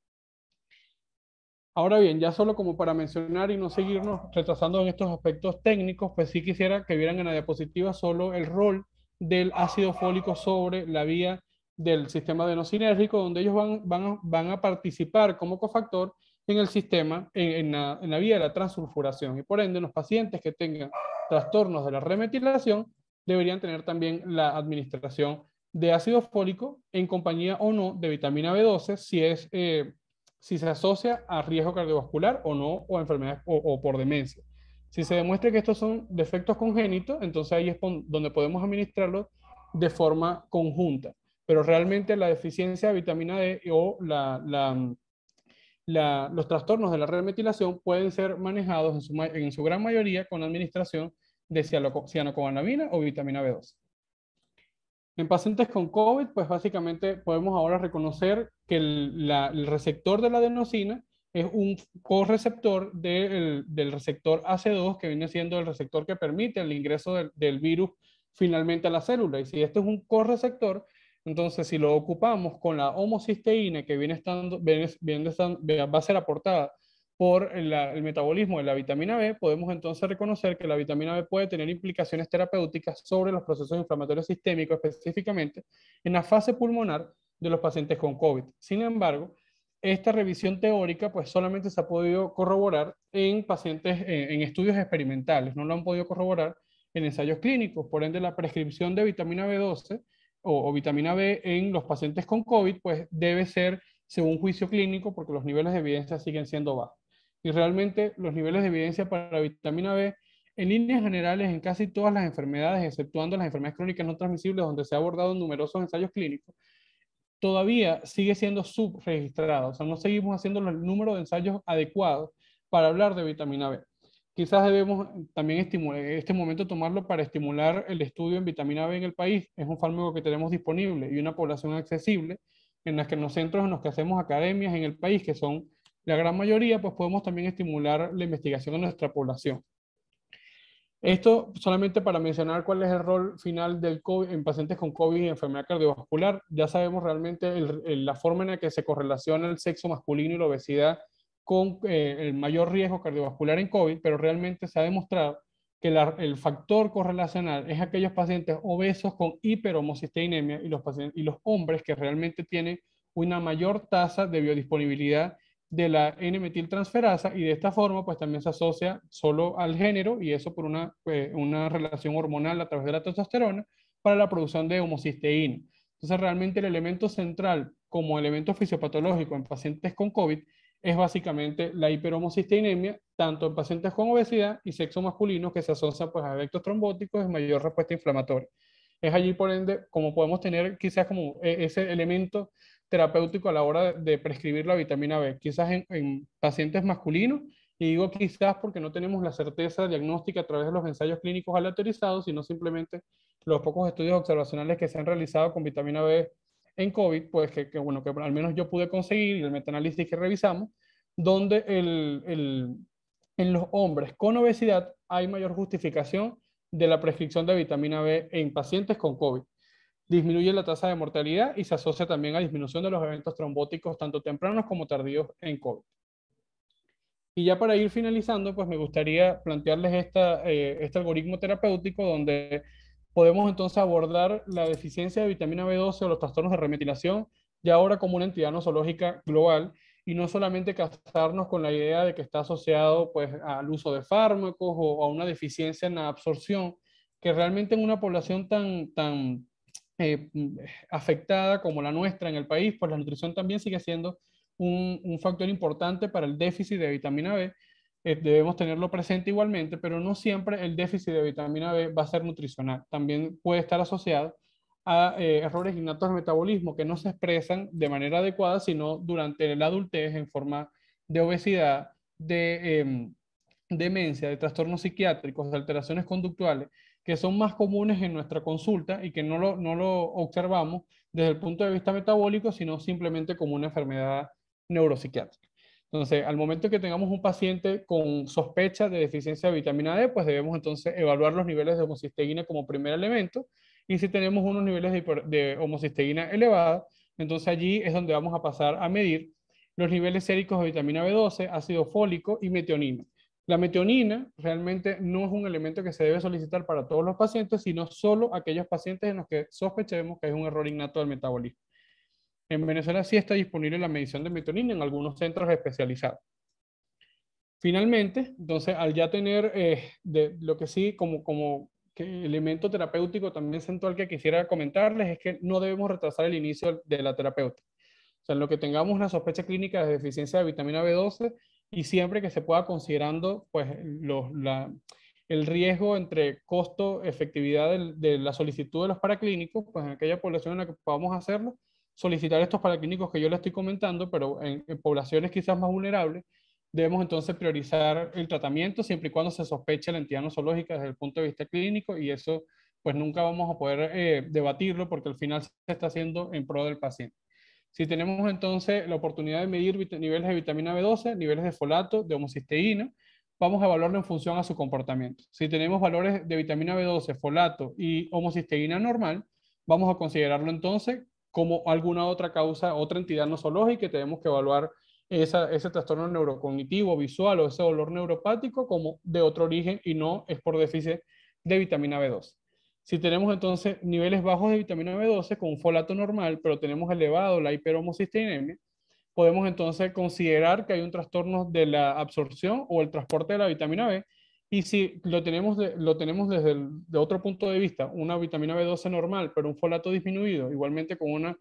Ahora bien, ya solo como para mencionar y no seguirnos retrasando en estos aspectos técnicos, pues sí quisiera que vieran en la diapositiva solo el rol del ácido fólico sobre la vía del sistema adenosinérgico, donde ellos van a participar como cofactor en el sistema, en la vía de la transulfuración. Y por ende, los pacientes que tengan trastornos de la remetilación deberían tener también la administración de ácido fólico en compañía o no de vitamina B12 si se asocia a riesgo cardiovascular o no, o enfermedad o por demencia. Si se demuestra que estos son defectos congénitos, entonces ahí es donde podemos administrarlos de forma conjunta. Pero realmente la deficiencia de vitamina D o los trastornos de la remetilación pueden ser manejados en su gran mayoría con la administración de cianocobalamina o vitamina B12. En pacientes con COVID, pues básicamente podemos ahora reconocer que el receptor de la adenosina es un correceptor del receptor AC2, que viene siendo el receptor que permite el ingreso del virus finalmente a la célula. Y si este es un correceptor, entonces si lo ocupamos con la homocisteína que va a ser aportada por el metabolismo de la vitamina B, podemos entonces reconocer que la vitamina B puede tener implicaciones terapéuticas sobre los procesos inflamatorios sistémicos, específicamente en la fase pulmonar de los pacientes con COVID. Sin embargo, esta revisión teórica pues solamente se ha podido corroborar en pacientes en estudios experimentales, no lo han podido corroborar en ensayos clínicos. Por ende, la prescripción de vitamina B12 o vitamina B en los pacientes con COVID pues debe ser según juicio clínico porque los niveles de evidencia siguen siendo bajos. Y realmente los niveles de evidencia para la vitamina B, en líneas generales, en casi todas las enfermedades, exceptuando las enfermedades crónicas no transmisibles, donde se ha abordado en numerosos ensayos clínicos, todavía sigue siendo subregistrada. O sea, no seguimos haciendo el número de ensayos adecuados para hablar de vitamina B. Quizás debemos también en este momento tomarlo para estimular el estudio en vitamina B en el país. Es un fármaco que tenemos disponible y una población accesible en las que en los centros en los que hacemos academias en el país, que son la gran mayoría, pues podemos también estimular la investigación en nuestra población. Esto solamente para mencionar cuál es el rol final del COVID en pacientes con COVID y enfermedad cardiovascular. Ya sabemos realmente la forma en la que se correlaciona el sexo masculino y la obesidad con el mayor riesgo cardiovascular en COVID, pero realmente se ha demostrado que el factor correlacional es aquellos pacientes obesos con hiperhomocisteinemia y los hombres que realmente tienen una mayor tasa de biodisponibilidad de la N-metiltransferasa y de esta forma pues también se asocia solo al género y eso por una relación hormonal a través de la testosterona para la producción de homocisteína. Entonces realmente el elemento central como elemento fisiopatológico en pacientes con COVID es básicamente la hiperhomocisteinemia, tanto en pacientes con obesidad y sexo masculino que se asocia pues a efectos trombóticos y mayor respuesta inflamatoria. Es allí por ende como podemos tener quizás como ese elemento terapéutico a la hora de prescribir la vitamina B, quizás en pacientes masculinos, y digo quizás porque no tenemos la certeza diagnóstica a través de los ensayos clínicos aleatorizados, sino simplemente los pocos estudios observacionales que se han realizado con vitamina B en COVID, pues que al menos yo pude conseguir, y el metaanálisis que revisamos, donde en los hombres con obesidad hay mayor justificación de la prescripción de vitamina B en pacientes con COVID. Disminuye la tasa de mortalidad y se asocia también a disminución de los eventos trombóticos tanto tempranos como tardíos en COVID. Y ya para ir finalizando, pues me gustaría plantearles este algoritmo terapéutico donde podemos entonces abordar la deficiencia de vitamina B12 o los trastornos de remetilación ya ahora como una entidad nosológica global y no solamente casarnos con la idea de que está asociado pues al uso de fármacos o a una deficiencia en la absorción, que realmente en una población tan afectada como la nuestra en el país, pues la nutrición también sigue siendo un factor importante para el déficit de vitamina B. Debemos tenerlo presente igualmente, pero no siempre el déficit de vitamina B va a ser nutricional. También puede estar asociado a errores innatos del metabolismo que no se expresan de manera adecuada, sino durante la adultez en forma de obesidad, de demencia, de trastornos psiquiátricos, de alteraciones conductuales, que son más comunes en nuestra consulta y que no lo observamos desde el punto de vista metabólico, sino simplemente como una enfermedad neuropsiquiátrica. Entonces, al momento que tengamos un paciente con sospecha de deficiencia de vitamina D, pues debemos entonces evaluar los niveles de homocisteína como primer elemento, y si tenemos unos niveles de homocisteína elevada, entonces allí es donde vamos a pasar a medir los niveles séricos de vitamina B12, ácido fólico y metionina. La metionina realmente no es un elemento que se debe solicitar para todos los pacientes, sino solo aquellos pacientes en los que sospechemos que hay un error innato del metabolismo. En Venezuela sí está disponible la medición de metionina en algunos centros especializados. Finalmente, entonces, al ya tener lo que sí como que elemento terapéutico también central que quisiera comentarles es que no debemos retrasar el inicio de la terapéutica. O sea, en lo que tengamos una sospecha clínica de deficiencia de vitamina B12 y siempre que se pueda considerando pues, el riesgo entre costo-efectividad de la solicitud de los paraclínicos, pues en aquella población en la que podamos hacerlo, solicitar estos paraclínicos que yo les estoy comentando, pero en poblaciones quizás más vulnerables, debemos entonces priorizar el tratamiento siempre y cuando se sospeche la entidad nosológica desde el punto de vista clínico, y eso pues nunca vamos a poder debatirlo porque al final se está haciendo en pro del paciente. Si tenemos entonces la oportunidad de medir niveles de vitamina B12, niveles de folato, de homocisteína, vamos a evaluarlo en función a su comportamiento. Si tenemos valores de vitamina B12, folato y homocisteína normal, vamos a considerarlo entonces como alguna otra causa, otra entidad nosológica, que tenemos que evaluar ese trastorno neurocognitivo, visual o ese dolor neuropático como de otro origen y no es por déficit de vitamina B12. Si tenemos entonces niveles bajos de vitamina B12 con un folato normal, pero tenemos elevado la hiperhomocisteinemia, podemos entonces considerar que hay un trastorno de la absorción o el transporte de la vitamina B. Y si lo tenemos desde de otro punto de vista, una vitamina B12 normal, pero un folato disminuido, igualmente con una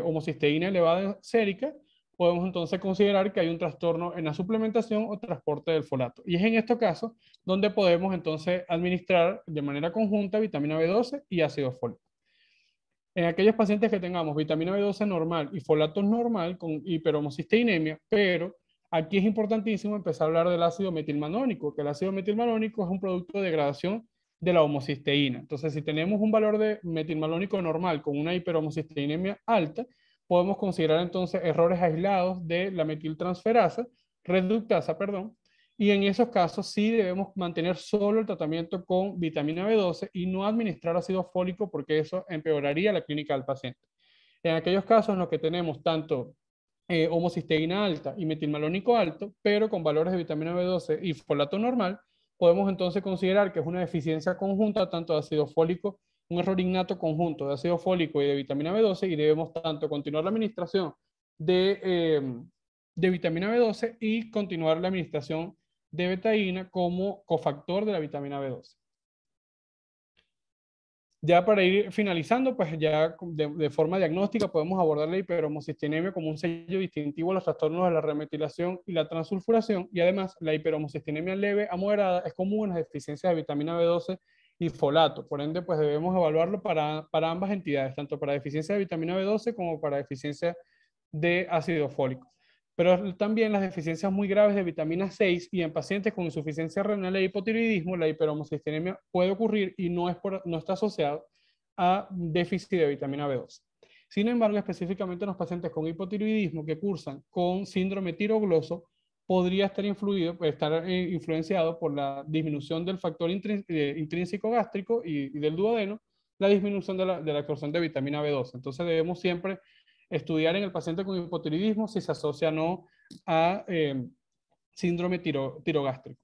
homocisteína elevada sérica, podemos entonces considerar que hay un trastorno en la suplementación o transporte del folato. Y es en estos casos donde podemos entonces administrar de manera conjunta vitamina B12 y ácido fólico. En aquellos pacientes que tengamos vitamina B12 normal y folato normal con hiperhomocisteinemia, pero aquí es importantísimo empezar a hablar del ácido metilmalónico, que el ácido metilmalónico es un producto de degradación de la homocisteína. Entonces, si tenemos un valor de metilmalónico normal con una hiperhomocisteinemia alta, podemos considerar entonces errores aislados de la metiltransferasa, reductasa, perdón, y en esos casos sí debemos mantener solo el tratamiento con vitamina B12 y no administrar ácido fólico porque eso empeoraría la clínica del paciente. En aquellos casos en los que tenemos tanto homocisteína alta y metilmalónico alto, pero con valores de vitamina B12 y folato normal, podemos entonces considerar que es una deficiencia conjunta tanto de ácido fólico, un error innato conjunto de ácido fólico y de vitamina B12, y debemos tanto continuar la administración de vitamina B12 y continuar la administración de betaína como cofactor de la vitamina B12. Ya para ir finalizando, pues ya de forma diagnóstica podemos abordar la hiperhomocisteinemia como un sello distintivo a los trastornos de la remetilación y la transulfuración, y además la hiperhomocisteinemia leve a moderada es común en las deficiencias de vitamina B12 y folato. Por ende, pues debemos evaluarlo para ambas entidades, tanto para deficiencia de vitamina B12 como para deficiencia de ácido fólico. Pero también las deficiencias muy graves de vitamina 6 y en pacientes con insuficiencia renal e hipotiroidismo, la hiperhomocisteinemia puede ocurrir y no está asociado a déficit de vitamina B12. Sin embargo, específicamente en los pacientes con hipotiroidismo que cursan con síndrome tirogloso, podría estar influenciado por la disminución del factor intrínseco gástrico y del duodeno, la disminución de la absorción de vitamina B12. Entonces debemos siempre estudiar en el paciente con hipotiroidismo si se asocia o no a síndrome tirogástrico.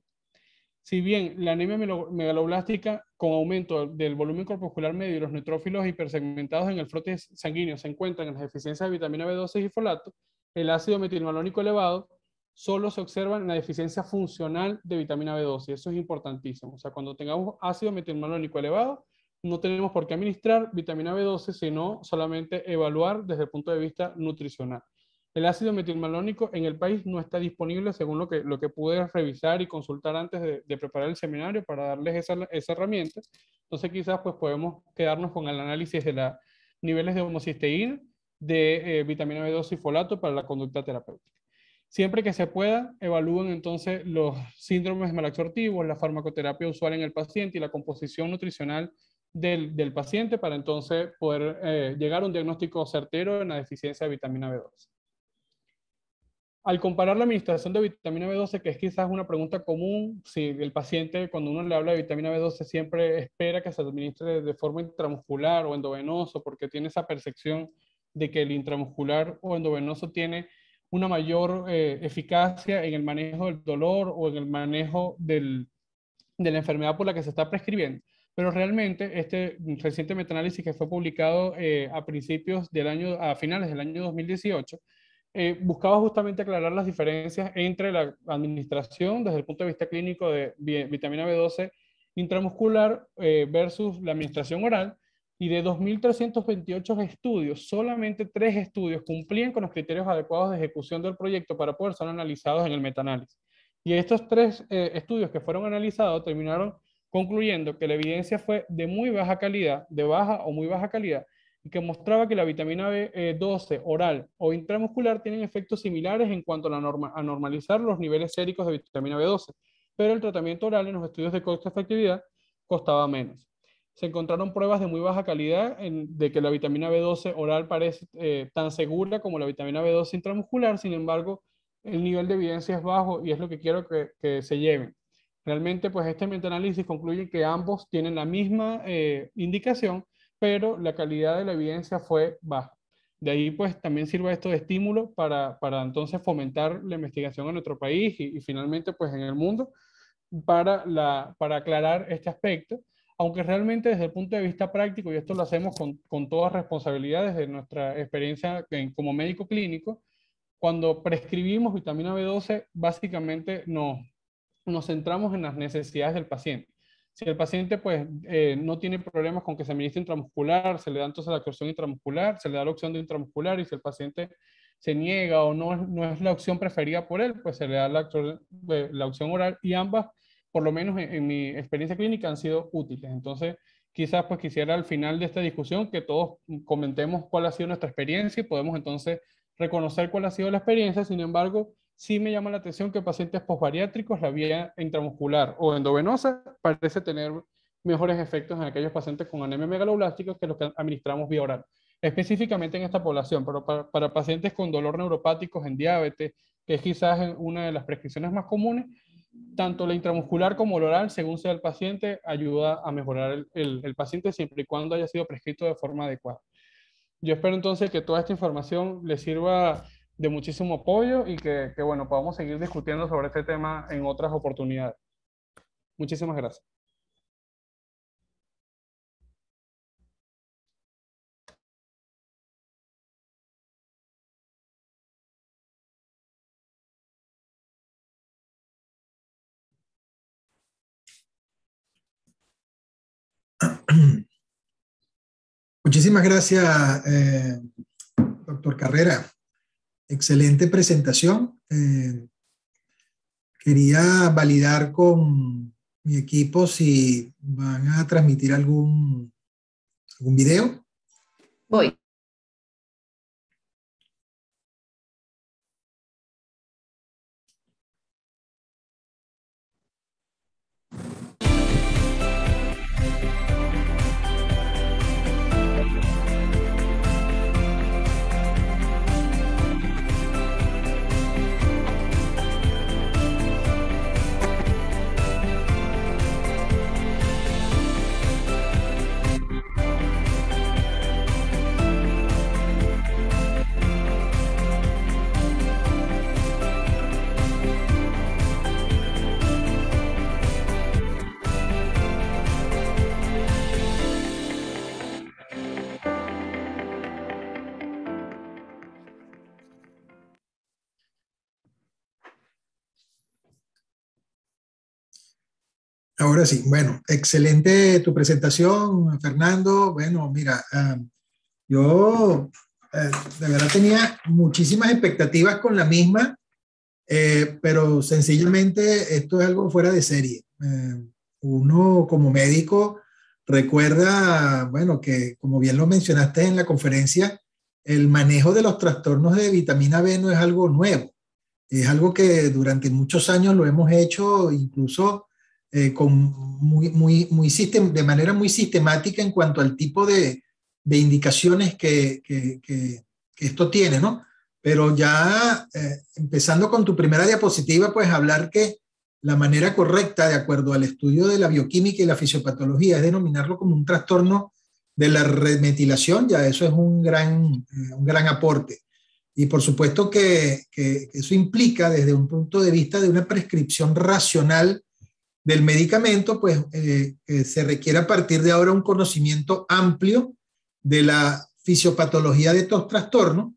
Si bien la anemia megaloblástica con aumento del volumen corpuscular medio y los neutrófilos hipersegmentados en el frote sanguíneo se encuentran en las deficiencias de vitamina B12 y folato, el ácido metilmalónico elevado solo se observa en la deficiencia funcional de vitamina B12, y eso es importantísimo. O sea, cuando tengamos ácido metilmalónico elevado, no tenemos por qué administrar vitamina B12, sino solamente evaluar desde el punto de vista nutricional. El ácido metilmalónico en el país no está disponible según lo que pude revisar y consultar antes de preparar el seminario para darles esa herramienta. Entonces quizás pues podemos quedarnos con el análisis de los niveles de homocisteína, de vitamina B12 y folato para la conducta terapéutica. Siempre que se pueda, evalúen entonces los síndromes malabsortivos, la farmacoterapia usual en el paciente y la composición nutricional del paciente para entonces poder llegar a un diagnóstico certero en la deficiencia de vitamina B12. Al comparar la administración de vitamina B12, que es quizás una pregunta común, si el paciente cuando uno le habla de vitamina B12 siempre espera que se administre de forma intramuscular o endovenoso porque tiene esa percepción de que el intramuscular o endovenoso tiene una mayor eficacia en el manejo del dolor o en el manejo de la enfermedad por la que se está prescribiendo. Pero realmente este reciente metaanálisis que fue publicado a finales del año 2018, buscaba justamente aclarar las diferencias entre la administración desde el punto de vista clínico de vitamina B12 intramuscular versus la administración oral. Y de 2.328 estudios, solamente 3 estudios cumplían con los criterios adecuados de ejecución del proyecto para poder ser analizados en el metaanálisis. Y estos 3 estudios que fueron analizados terminaron concluyendo que la evidencia fue de muy baja calidad, de baja o muy baja calidad, y que mostraba que la vitamina B12 oral o intramuscular tienen efectos similares en cuanto a normalizar los niveles séricos de vitamina B12, pero el tratamiento oral en los estudios de costo-efectividad costaba menos. Se encontraron pruebas de muy baja calidad de que la vitamina B12 oral parece tan segura como la vitamina B12 intramuscular, sin embargo, el nivel de evidencia es bajo y es lo que quiero que se lleven. Realmente, pues este metaanálisis concluye que ambos tienen la misma indicación, pero la calidad de la evidencia fue baja. De ahí, pues, también sirve esto de estímulo para entonces fomentar la investigación en nuestro país y finalmente, pues, en el mundo, para aclarar este aspecto, aunque realmente desde el punto de vista práctico, y esto lo hacemos con toda responsabilidad desde nuestra experiencia como médico clínico, cuando prescribimos vitamina B12, básicamente nos centramos en las necesidades del paciente. Si el paciente pues, no tiene problemas con que se administre intramuscular, se le da entonces la opción intramuscular, se le da la opción de intramuscular, y si el paciente se niega o no es la opción preferida por él, pues se le da la opción oral, y ambas, por lo menos en mi experiencia clínica, han sido útiles. Entonces, quizás pues quisiera al final de esta discusión que todos comentemos cuál ha sido nuestra experiencia y podemos entonces reconocer cuál ha sido la experiencia. Sin embargo, sí me llama la atención que pacientes posbariátricos, la vía intramuscular o endovenosa parece tener mejores efectos en aquellos pacientes con anemia megaloblástica que los que administramos vía oral. Específicamente en esta población, pero para pacientes con dolor neuropáticos en diabetes, que es quizás una de las prescripciones más comunes, tanto la intramuscular como el oral, según sea el paciente, ayuda a mejorar el paciente siempre y cuando haya sido prescrito de forma adecuada. Yo espero entonces que toda esta información les sirva de muchísimo apoyo y que bueno, podamos seguir discutiendo sobre este tema en otras oportunidades. Muchísimas gracias. Muchísimas gracias, doctor Carrera. Excelente presentación. Quería validar con mi equipo si van a transmitir algún video. Voy. Ahora sí, bueno, excelente tu presentación, Fernando. Bueno, mira, yo de verdad tenía muchísimas expectativas con la misma, pero sencillamente esto es algo fuera de serie. Uno como médico recuerda, bueno, que como bien lo mencionaste en la conferencia, el manejo de los trastornos de vitamina B no es algo nuevo. Es algo que durante muchos años lo hemos hecho, incluso de manera muy sistemática en cuanto al tipo de indicaciones que esto tiene, ¿no? Pero ya empezando con tu primera diapositiva, pues hablar que la manera correcta, de acuerdo al estudio de la bioquímica y la fisiopatología, es denominarlo como un trastorno de la remetilación, ya eso es un gran aporte. Y por supuesto que eso implica, desde un punto de vista de una prescripción racional del medicamento, pues se requiere a partir de ahora un conocimiento amplio de la fisiopatología de estos trastornos,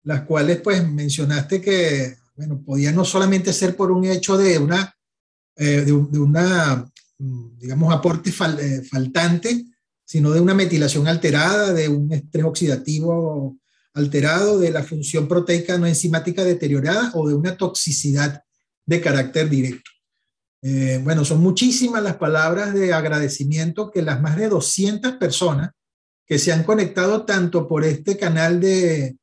las cuales pues mencionaste que, bueno, podía no solamente ser por un hecho de una digamos, aporte faltante, sino de una metilación alterada, de un estrés oxidativo alterado, de la función proteica no enzimática deteriorada o de una toxicidad de carácter directo. Bueno, son muchísimas las palabras de agradecimiento que las más de 200 personas que se han conectado tanto por este canal de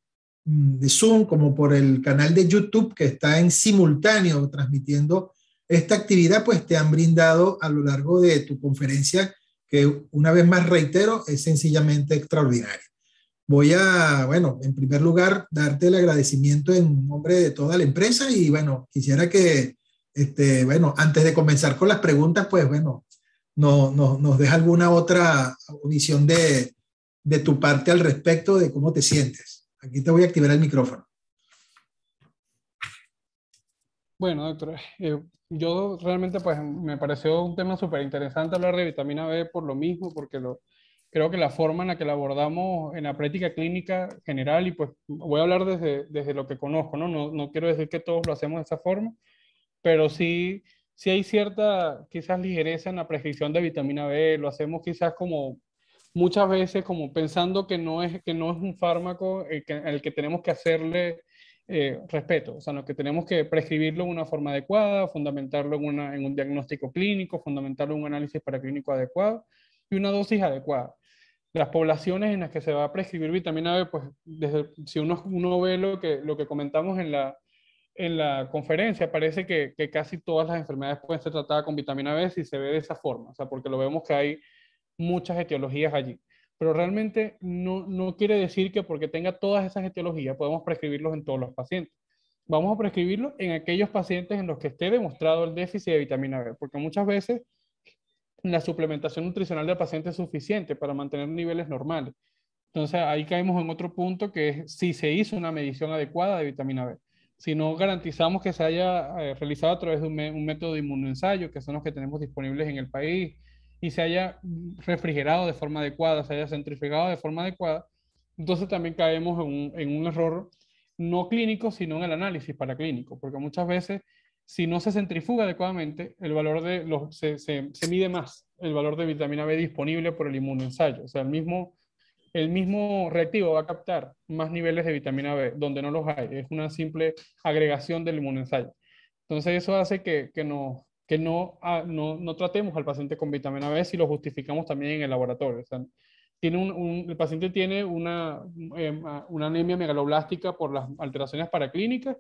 Zoom como por el canal de YouTube que está en simultáneo transmitiendo esta actividad, pues te han brindado a lo largo de tu conferencia, que una vez más reitero, es sencillamente extraordinaria. Bueno, en primer lugar, darte el agradecimiento en nombre de toda la empresa y bueno, quisiera que, bueno, antes de comenzar con las preguntas, pues bueno, nos deja alguna otra visión de tu parte al respecto de cómo te sientes. Aquí te voy a activar el micrófono. Bueno, doctor, yo realmente pues me pareció un tema súper interesante hablar de vitamina B por lo mismo, porque creo que la forma en la que la abordamos en la práctica clínica general, y pues voy a hablar desde lo que conozco, ¿no? No quiero decir que todos lo hacemos de esa forma, pero sí hay cierta quizás ligereza en la prescripción de vitamina B, lo hacemos quizás como muchas veces como pensando que no es un fármaco el que tenemos que hacerle respeto, o sea, no, que tenemos que prescribirlo de una forma adecuada, fundamentarlo en un diagnóstico clínico, fundamentarlo en un análisis paraclínico adecuado y una dosis adecuada. Las poblaciones en las que se va a prescribir vitamina B, pues si uno ve lo que comentamos en la conferencia, parece que casi todas las enfermedades pueden ser tratadas con vitamina B si se ve de esa forma, o sea, porque lo vemos que hay muchas etiologías allí. Pero realmente no quiere decir que porque tenga todas esas etiologías podemos prescribirlos en todos los pacientes. Vamos a prescribirlo en aquellos pacientes en los que esté demostrado el déficit de vitamina B, porque muchas veces la suplementación nutricional del paciente es suficiente para mantener niveles normales. Entonces ahí caemos en otro punto que es si se hizo una medición adecuada de vitamina B. Si no garantizamos que se haya realizado a través de un método de inmunoensayo, que son los que tenemos disponibles en el país, y se haya refrigerado de forma adecuada, se haya centrifugado de forma adecuada, entonces también caemos en un error no clínico, sino en el análisis paraclínico, porque muchas veces, si no se centrifuga adecuadamente, se mide más el valor de vitamina B disponible por el inmunoensayo. O sea, el mismo reactivo va a captar más niveles de vitamina B donde no los hay. Es una simple agregación del inmunoensayo. Entonces eso hace que no tratemos al paciente con vitamina B si lo justificamos también en el laboratorio. O sea, el paciente tiene una anemia megaloblástica por las alteraciones paraclínicas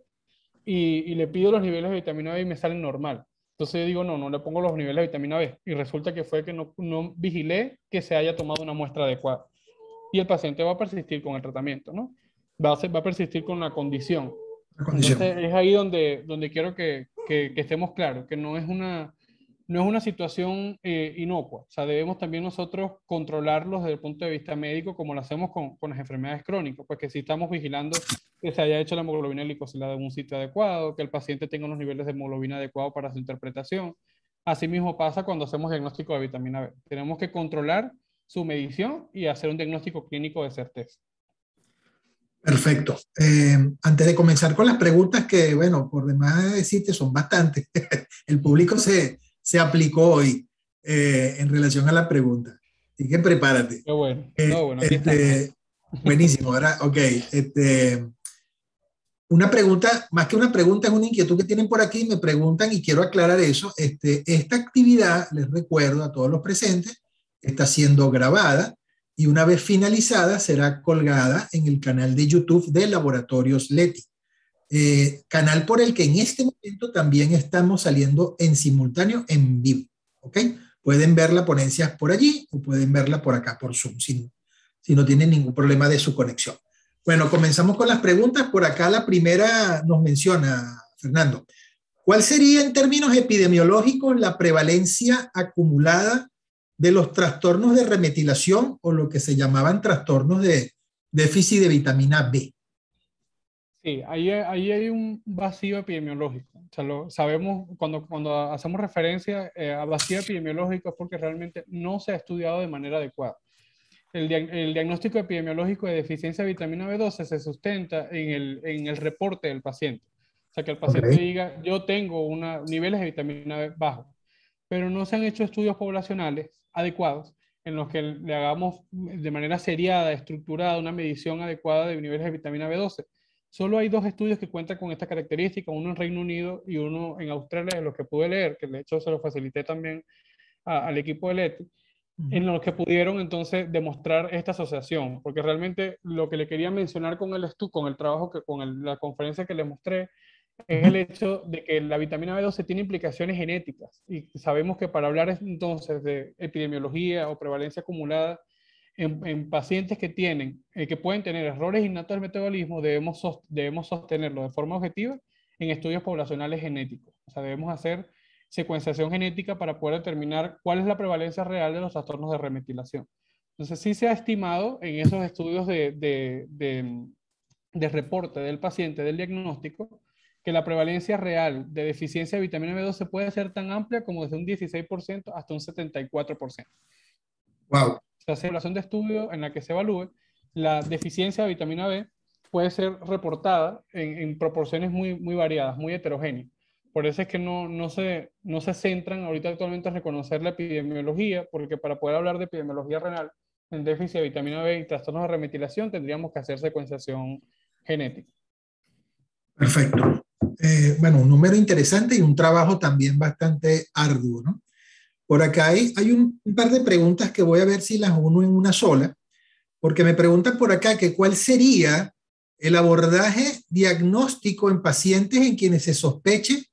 y le pido los niveles de vitamina B y me salen normal. Entonces yo digo, no le pongo los niveles de vitamina B y resulta que fue que no vigilé que se haya tomado una muestra adecuada. Y el paciente va a persistir con el tratamiento, ¿no? Va a persistir con la condición. Entonces es ahí donde quiero que estemos claros, que no es una situación inocua. O sea, debemos también nosotros controlarlos desde el punto de vista médico, como lo hacemos con las enfermedades crónicas, pues que si estamos vigilando que se haya hecho la hemoglobina glicosilada en un sitio adecuado, que el paciente tenga unos niveles de hemoglobina adecuados para su interpretación. Asimismo pasa cuando hacemos diagnóstico de vitamina B. Tenemos que controlar su medición y hacer un diagnóstico clínico de certeza. Perfecto. Antes de comenzar con las preguntas que, bueno, por demás decirte, son bastantes. El público se aplicó hoy en relación a la pregunta. Así que prepárate. Qué bueno. No, bueno, aquí está. Buenísimo, ¿verdad? Ok. Una pregunta, más que una pregunta, es una inquietud que tienen por aquí, me preguntan y quiero aclarar eso. Esta actividad, les recuerdo a todos los presentes, está siendo grabada y una vez finalizada será colgada en el canal de YouTube de Laboratorios Leti. Canal por el que en este momento también estamos saliendo en simultáneo en vivo, ¿ok? Pueden ver la ponencia por allí o pueden verla por acá por Zoom, si no tienen ningún problema de su conexión. Bueno, comenzamos con las preguntas. Por acá la primera nos menciona, Fernando. ¿Cuál sería en términos epidemiológicos la prevalencia acumulada de los trastornos de remetilación o lo que se llamaban trastornos de déficit de vitamina B? Sí, ahí hay un vacío epidemiológico. O sea, sabemos, cuando hacemos referencia a vacío epidemiológico es porque realmente no se ha estudiado de manera adecuada. El diagnóstico epidemiológico de deficiencia de vitamina B12 se sustenta en el reporte del paciente. O sea, que el paciente Okay. diga, yo tengo niveles de vitamina B bajos, pero no se han hecho estudios poblacionales adecuados en los que le hagamos de manera seriada, estructurada, una medición adecuada de niveles de vitamina B12. Solo hay dos estudios que cuentan con esta característica, uno en Reino Unido y uno en Australia, de los que pude leer, que de hecho se lo facilité también al equipo de LETI, en los que pudieron entonces demostrar esta asociación, porque realmente lo que le quería mencionar con el trabajo, la conferencia que le mostré, es el hecho de que la vitamina B12 tiene implicaciones genéticas y sabemos que para hablar entonces de epidemiología o prevalencia acumulada en pacientes que pueden tener errores innatos del metabolismo, debemos sostenerlo de forma objetiva en estudios poblacionales genéticos. O sea, debemos hacer secuenciación genética para poder determinar cuál es la prevalencia real de los trastornos de remetilación. Entonces, sí se ha estimado en esos estudios de reporte del paciente, del diagnóstico, que la prevalencia real de deficiencia de vitamina B12 puede ser tan amplia como desde un 16% hasta un 74%. Wow. La simulación de estudio en la que se evalúe la deficiencia de vitamina B puede ser reportada en proporciones muy variadas, muy heterogéneas. Por eso es que no se centran ahorita actualmente en reconocer la epidemiología, porque para poder hablar de epidemiología renal en déficit de vitamina B y trastornos de remetilación tendríamos que hacer secuenciación genética. Perfecto. Bueno, un número interesante y un trabajo también bastante arduo, ¿no? Por acá hay un par de preguntas que voy a ver si las uno en una sola, porque me preguntan por acá que cuál sería el abordaje diagnóstico en pacientes en quienes se sospeche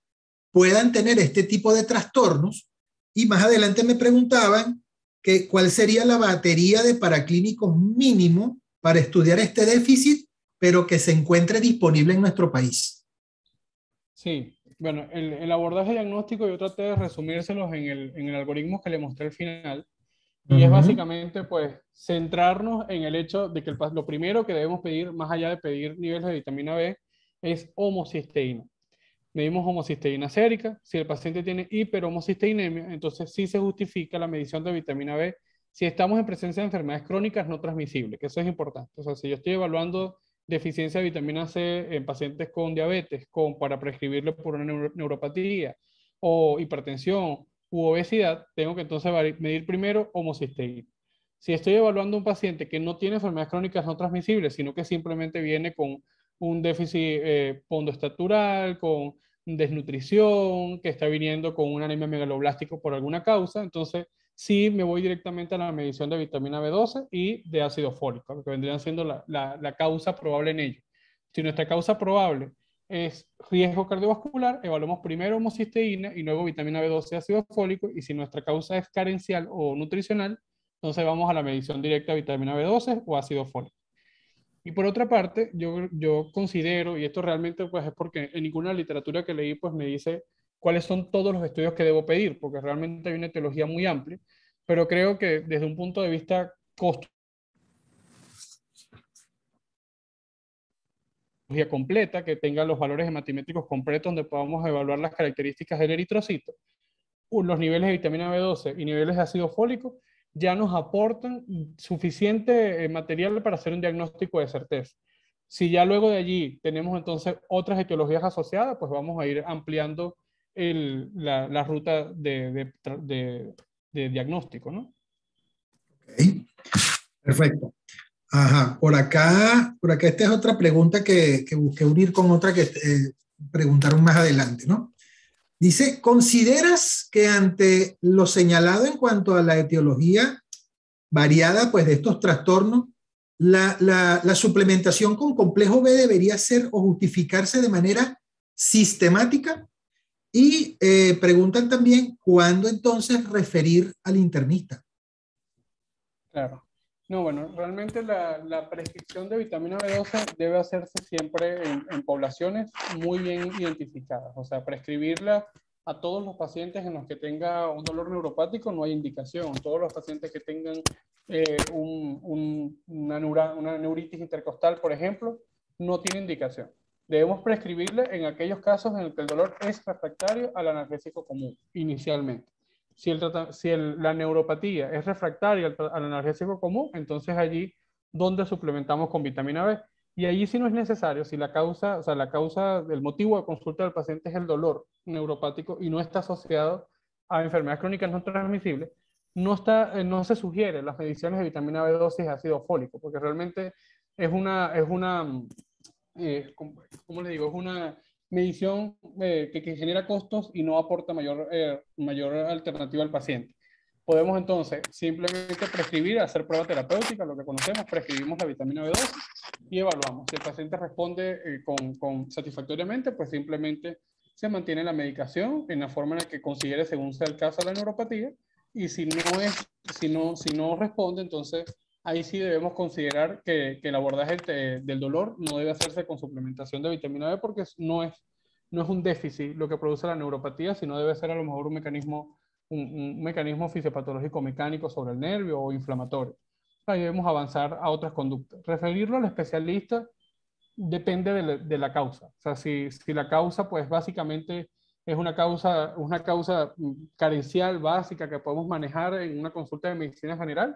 puedan tener este tipo de trastornos, y más adelante me preguntaban que cuál sería la batería de paraclínicos mínimo para estudiar este déficit, pero que se encuentre disponible en nuestro país. Sí, bueno, el abordaje diagnóstico yo traté de resumírselos en el algoritmo que le mostré al final, y es básicamente pues centrarnos en el hecho de que lo primero que debemos pedir, más allá de pedir niveles de vitamina B, es homocisteína. Medimos homocisteína sérica. Si el paciente tiene hiperhomocisteinemia, entonces sí se justifica la medición de vitamina B si estamos en presencia de enfermedades crónicas no transmisibles, que eso es importante. O sea, si yo estoy evaluando deficiencia de vitamina C en pacientes con diabetes, para prescribirle por una neuropatía o hipertensión u obesidad, tengo que entonces medir primero homocisteína. Si estoy evaluando un paciente que no tiene enfermedades crónicas no transmisibles, sino que simplemente viene con un déficit pondoestatural, con desnutrición, que está viniendo con una anemia megaloblástico por alguna causa, entonces sí me voy directamente a la medición de vitamina B12 y de ácido fólico, lo que vendrían siendo la causa probable en ello. Si nuestra causa probable es riesgo cardiovascular, evaluamos primero homocisteína y luego vitamina B12 y ácido fólico, y si nuestra causa es carencial o nutricional, entonces vamos a la medición directa de vitamina B12 o ácido fólico. Y por otra parte, yo considero, y esto realmente pues es porque en ninguna literatura que leí pues me dice cuáles son todos los estudios que debo pedir, porque realmente hay una etiología muy amplia, pero creo que desde un punto de vista costo completa, que tenga los valores hematimétricos completos donde podamos evaluar las características del eritrocito, los niveles de vitamina B12 y niveles de ácido fólico ya nos aportan suficiente material para hacer un diagnóstico de certeza. Si ya luego de allí tenemos entonces otras etiologías asociadas, pues vamos a ir ampliando la ruta de diagnóstico, ¿no? Ok, perfecto. Ajá, por acá esta es otra pregunta que busqué unir con otra que preguntaron más adelante, ¿no? Dice, ¿consideras que ante lo señalado en cuanto a la etiología variada pues, de estos trastornos, la suplementación con complejo B debería ser o justificarse de manera sistemática? Y preguntan también, ¿cuándo entonces referir al internista? Claro. No, bueno, realmente la prescripción de vitamina B12 debe hacerse siempre en poblaciones muy bien identificadas. O sea, prescribirla a todos los pacientes en los que tenga un dolor neuropático no hay indicación. Todos los pacientes que tengan una neuritis intercostal, por ejemplo, no tiene indicación. Debemos prescribirle en aquellos casos en los que el dolor es refractario al analgésico común, inicialmente. Si la neuropatía es refractaria al analgésico común, entonces allí donde suplementamos con vitamina B. Y allí si no es necesario, si la causa, o sea, la causa, el motivo de consulta del paciente es el dolor neuropático y no está asociado a enfermedades crónicas no transmisibles, no se sugiere las mediciones de vitamina B12 y ácido fólico, porque realmente ¿cómo le digo? Es una medición que genera costos y no aporta mayor alternativa al paciente. Podemos entonces simplemente prescribir, hacer prueba terapéutica, lo que conocemos, prescribimos la vitamina B12 y evaluamos. Si el paciente responde satisfactoriamente, pues simplemente se mantiene la medicación en la forma en la que considere según sea el caso de la neuropatía, y si no responde, entonces ahí sí debemos considerar que el abordaje del dolor no debe hacerse con suplementación de vitamina B, porque no es un déficit lo que produce la neuropatía, sino debe ser a lo mejor un mecanismo fisiopatológico mecánico sobre el nervio o inflamatorio. Ahí debemos avanzar a otras conductas. Referirlo al especialista depende de la causa. O sea, si la causa, pues básicamente es una causa carencial básica que podemos manejar en una consulta de medicina general,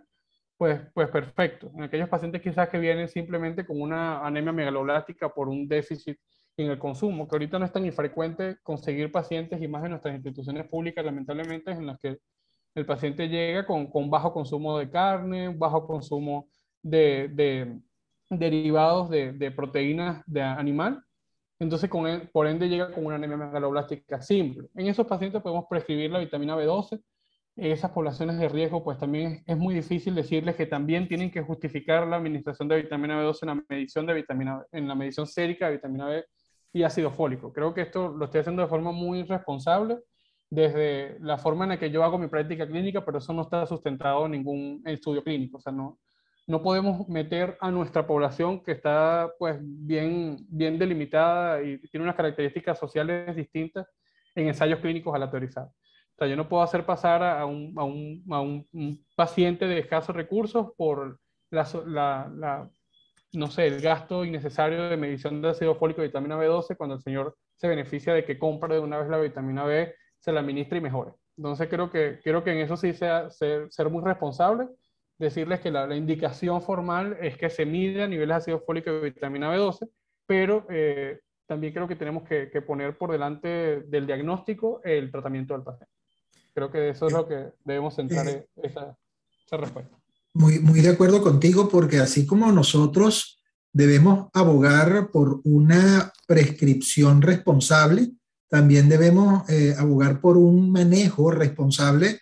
pues perfecto. En aquellos pacientes quizás que vienen simplemente con una anemia megaloblástica por un déficit en el consumo, que ahorita no es tan infrecuente conseguir pacientes, y más en nuestras instituciones públicas, lamentablemente, en las que el paciente llega con bajo consumo de carne, bajo consumo de derivados de proteínas de animal. Entonces, por ende, llega con una anemia megaloblástica simple. En esos pacientes podemos prescribir la vitamina B12. En esas poblaciones de riesgo, pues también es muy difícil decirles que también tienen que justificar la administración de vitamina B12 en la medición sérica de vitamina B y ácido fólico. Creo que esto lo estoy haciendo de forma muy responsable desde la forma en la que yo hago mi práctica clínica, pero eso no está sustentado en ningún estudio clínico. O sea, no podemos meter a nuestra población, que está pues bien delimitada y tiene unas características sociales distintas, en ensayos clínicos aleatorizados. O sea, yo no puedo hacer pasar un paciente de escasos recursos por no sé, el gasto innecesario de medición de ácido fólico y vitamina B12, cuando el señor se beneficia de que compre de una vez la vitamina B, se la administre y mejore. Entonces creo que en eso sí ser muy responsable, decirles que la indicación formal es que se mida niveles de ácido fólico y vitamina B12, pero también creo que tenemos que poner por delante del diagnóstico el tratamiento del paciente. Creo que eso es lo que debemos centrar esa respuesta. Muy de acuerdo contigo, porque así como nosotros debemos abogar por una prescripción responsable, también debemos abogar por un manejo responsable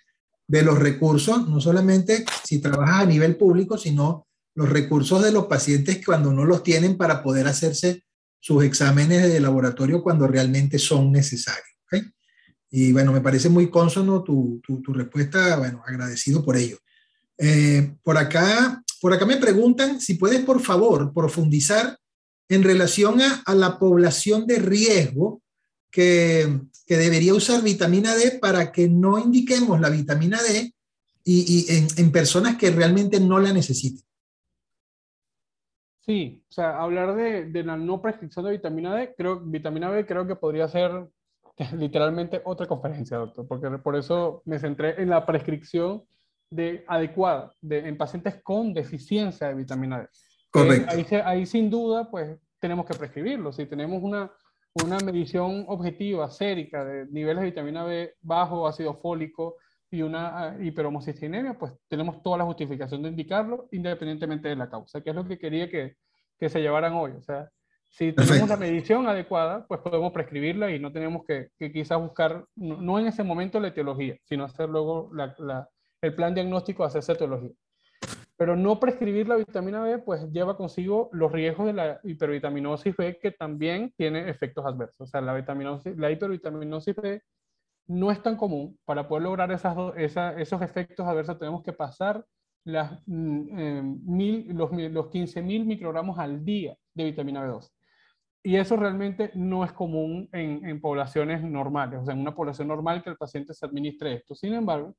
de los recursos, no solamente si trabajas a nivel público, sino los recursos de los pacientes cuando no los tienen para poder hacerse sus exámenes de laboratorio cuando realmente son necesarios. ¿Okay? Y bueno, me parece muy consono tu respuesta, bueno, agradecido por ello. Por acá me preguntan si puedes, por favor, profundizar en relación a la población de riesgo que debería usar vitamina D para que no indiquemos la vitamina D y en personas que realmente no la necesiten. Sí, o sea, hablar de la no prescripción de vitamina B creo que podría ser literalmente otra conferencia, doctor, porque por eso me centré en la prescripción adecuada en pacientes con deficiencia de vitamina D. Correcto. Ahí sin duda, pues tenemos que prescribirlo. Si tenemos una medición objetiva, sérica, de niveles de vitamina B bajo, ácido fólico, y una hiperhomocisteinemia, pues tenemos toda la justificación de indicarlo independientemente de la causa, que es lo que quería que se llevaran hoy. O sea, si tenemos la Perfecto. medición adecuada, pues podemos prescribirla y no tenemos que quizás buscar, no en ese momento la etiología, sino hacer luego el plan diagnóstico, hacer esa etiología. Pero no prescribir la vitamina B, pues lleva consigo los riesgos de la hipervitaminosis B, que también tiene efectos adversos. O sea, la hipervitaminosis B no es tan común. Para poder lograr esos efectos adversos tenemos que pasar los 15.000 microgramos al día de vitamina B12. Y eso realmente no es común en poblaciones normales, o sea, en una población normal que el paciente se administre esto. Sin embargo,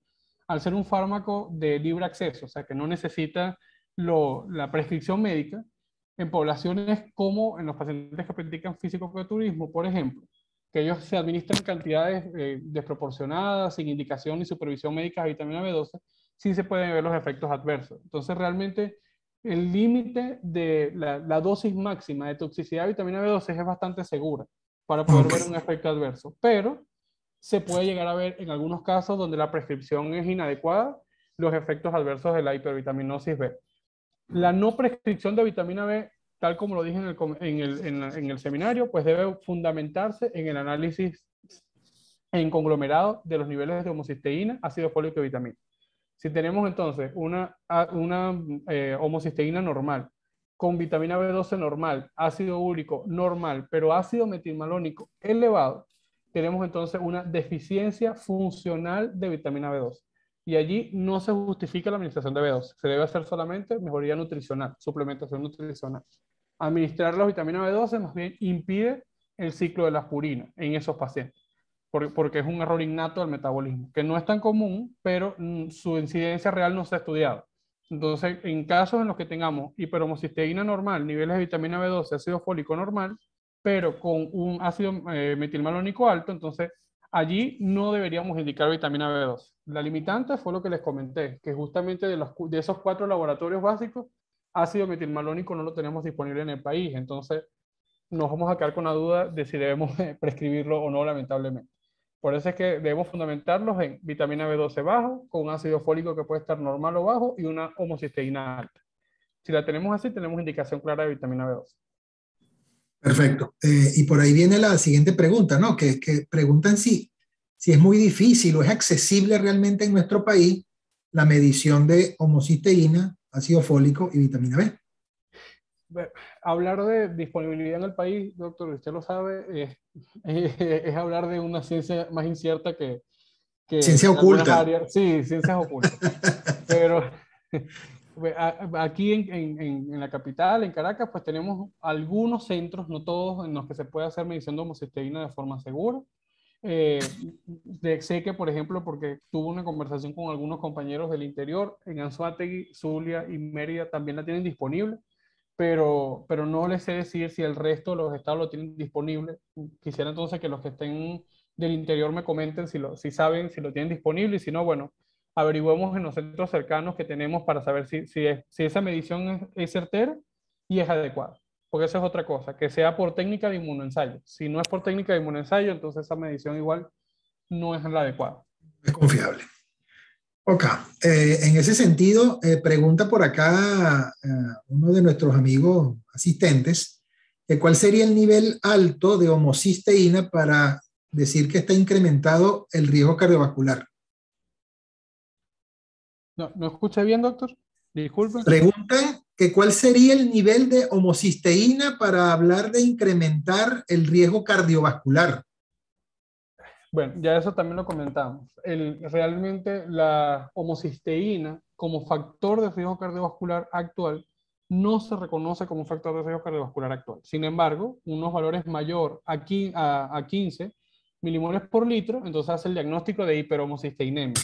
al ser un fármaco de libre acceso, o sea, que no necesita la prescripción médica, en poblaciones como en los pacientes que practican físico-culturismo, por ejemplo, que ellos se administran cantidades desproporcionadas, sin indicación ni supervisión médica de vitamina B12, sí se pueden ver los efectos adversos. Entonces, realmente, el límite de la dosis máxima de toxicidad de vitamina B12 es bastante segura para poder Ok. ver un efecto adverso, pero se puede llegar a ver en algunos casos donde la prescripción es inadecuada, los efectos adversos de la hipervitaminosis B. La no prescripción de vitamina B, tal como lo dije en el seminario, pues debe fundamentarse en el análisis en conglomerado de los niveles de homocisteína, ácido fólico y vitamina. Si tenemos entonces una homocisteína normal, con vitamina B12 normal, ácido úrico normal, pero ácido metilmalónico elevado, tenemos entonces una deficiencia funcional de vitamina B12. Y allí no se justifica la administración de B12. Se debe hacer solamente mejoría nutricional, suplementación nutricional. Administrar la vitamina B12 más bien impide el ciclo de la purina en esos pacientes porque es un error innato del metabolismo, que no es tan común, pero su incidencia real no se ha estudiado. Entonces, en casos en los que tengamos hiperhomocisteína normal, niveles de vitamina B12, ácido fólico normal, pero con un ácido metilmalónico alto, entonces allí no deberíamos indicar vitamina B12. La limitante fue lo que les comenté, que justamente de esos 4 laboratorios básicos, ácido metilmalónico no lo tenemos disponible en el país. Entonces, nos vamos a quedar con la duda de si debemos prescribirlo o no, lamentablemente. Por eso es que debemos fundamentarlos en vitamina B12 bajo, con un ácido fólico que puede estar normal o bajo y una homocisteína alta. Si la tenemos así, tenemos indicación clara de vitamina B12. Perfecto. Y por ahí viene la siguiente pregunta, ¿no? Que preguntan si es muy difícil o es accesible realmente en nuestro país la medición de homocisteína, ácido fólico y vitamina B. Hablar de disponibilidad en el país, doctor, usted lo sabe, es hablar de una ciencia más incierta que Ciencia en algunas oculta. áreas. Sí, ciencias ocultas. Pero aquí en la capital, en Caracas, pues tenemos algunos centros, no todos, en los que se puede hacer medición de homocisteína de forma segura. Sé que, por ejemplo, porque tuve una conversación con algunos compañeros del interior, en Anzoátegui, Zulia y Mérida también la tienen disponible, pero no les sé decir si el resto de los estados lo tienen disponible. Quisiera entonces que los que estén del interior me comenten si saben si lo tienen disponible y si no, bueno, averigüemos en los centros cercanos que tenemos para saber si esa medición es certera y es adecuada. Porque eso es otra cosa, que sea por técnica de inmunoensayo. Si no es por técnica de inmunoensayo, entonces esa medición igual no es la adecuada. Es confiable. Ok. En ese sentido, pregunta por acá uno de nuestros amigos asistentes, ¿cuál sería el nivel alto de homocisteína para decir que está incrementado el riesgo cardiovascular? ¿No escuché bien, doctor? Disculpe. Preguntan que cuál sería el nivel de homocisteína para hablar de incrementar el riesgo cardiovascular. Bueno, ya eso también lo comentamos. Realmente la homocisteína como factor de riesgo cardiovascular actual no se reconoce como un factor de riesgo cardiovascular actual. Sin embargo, unos valores mayor a 15 milimoles por litro, entonces hace el diagnóstico de hiperhomocisteinemia.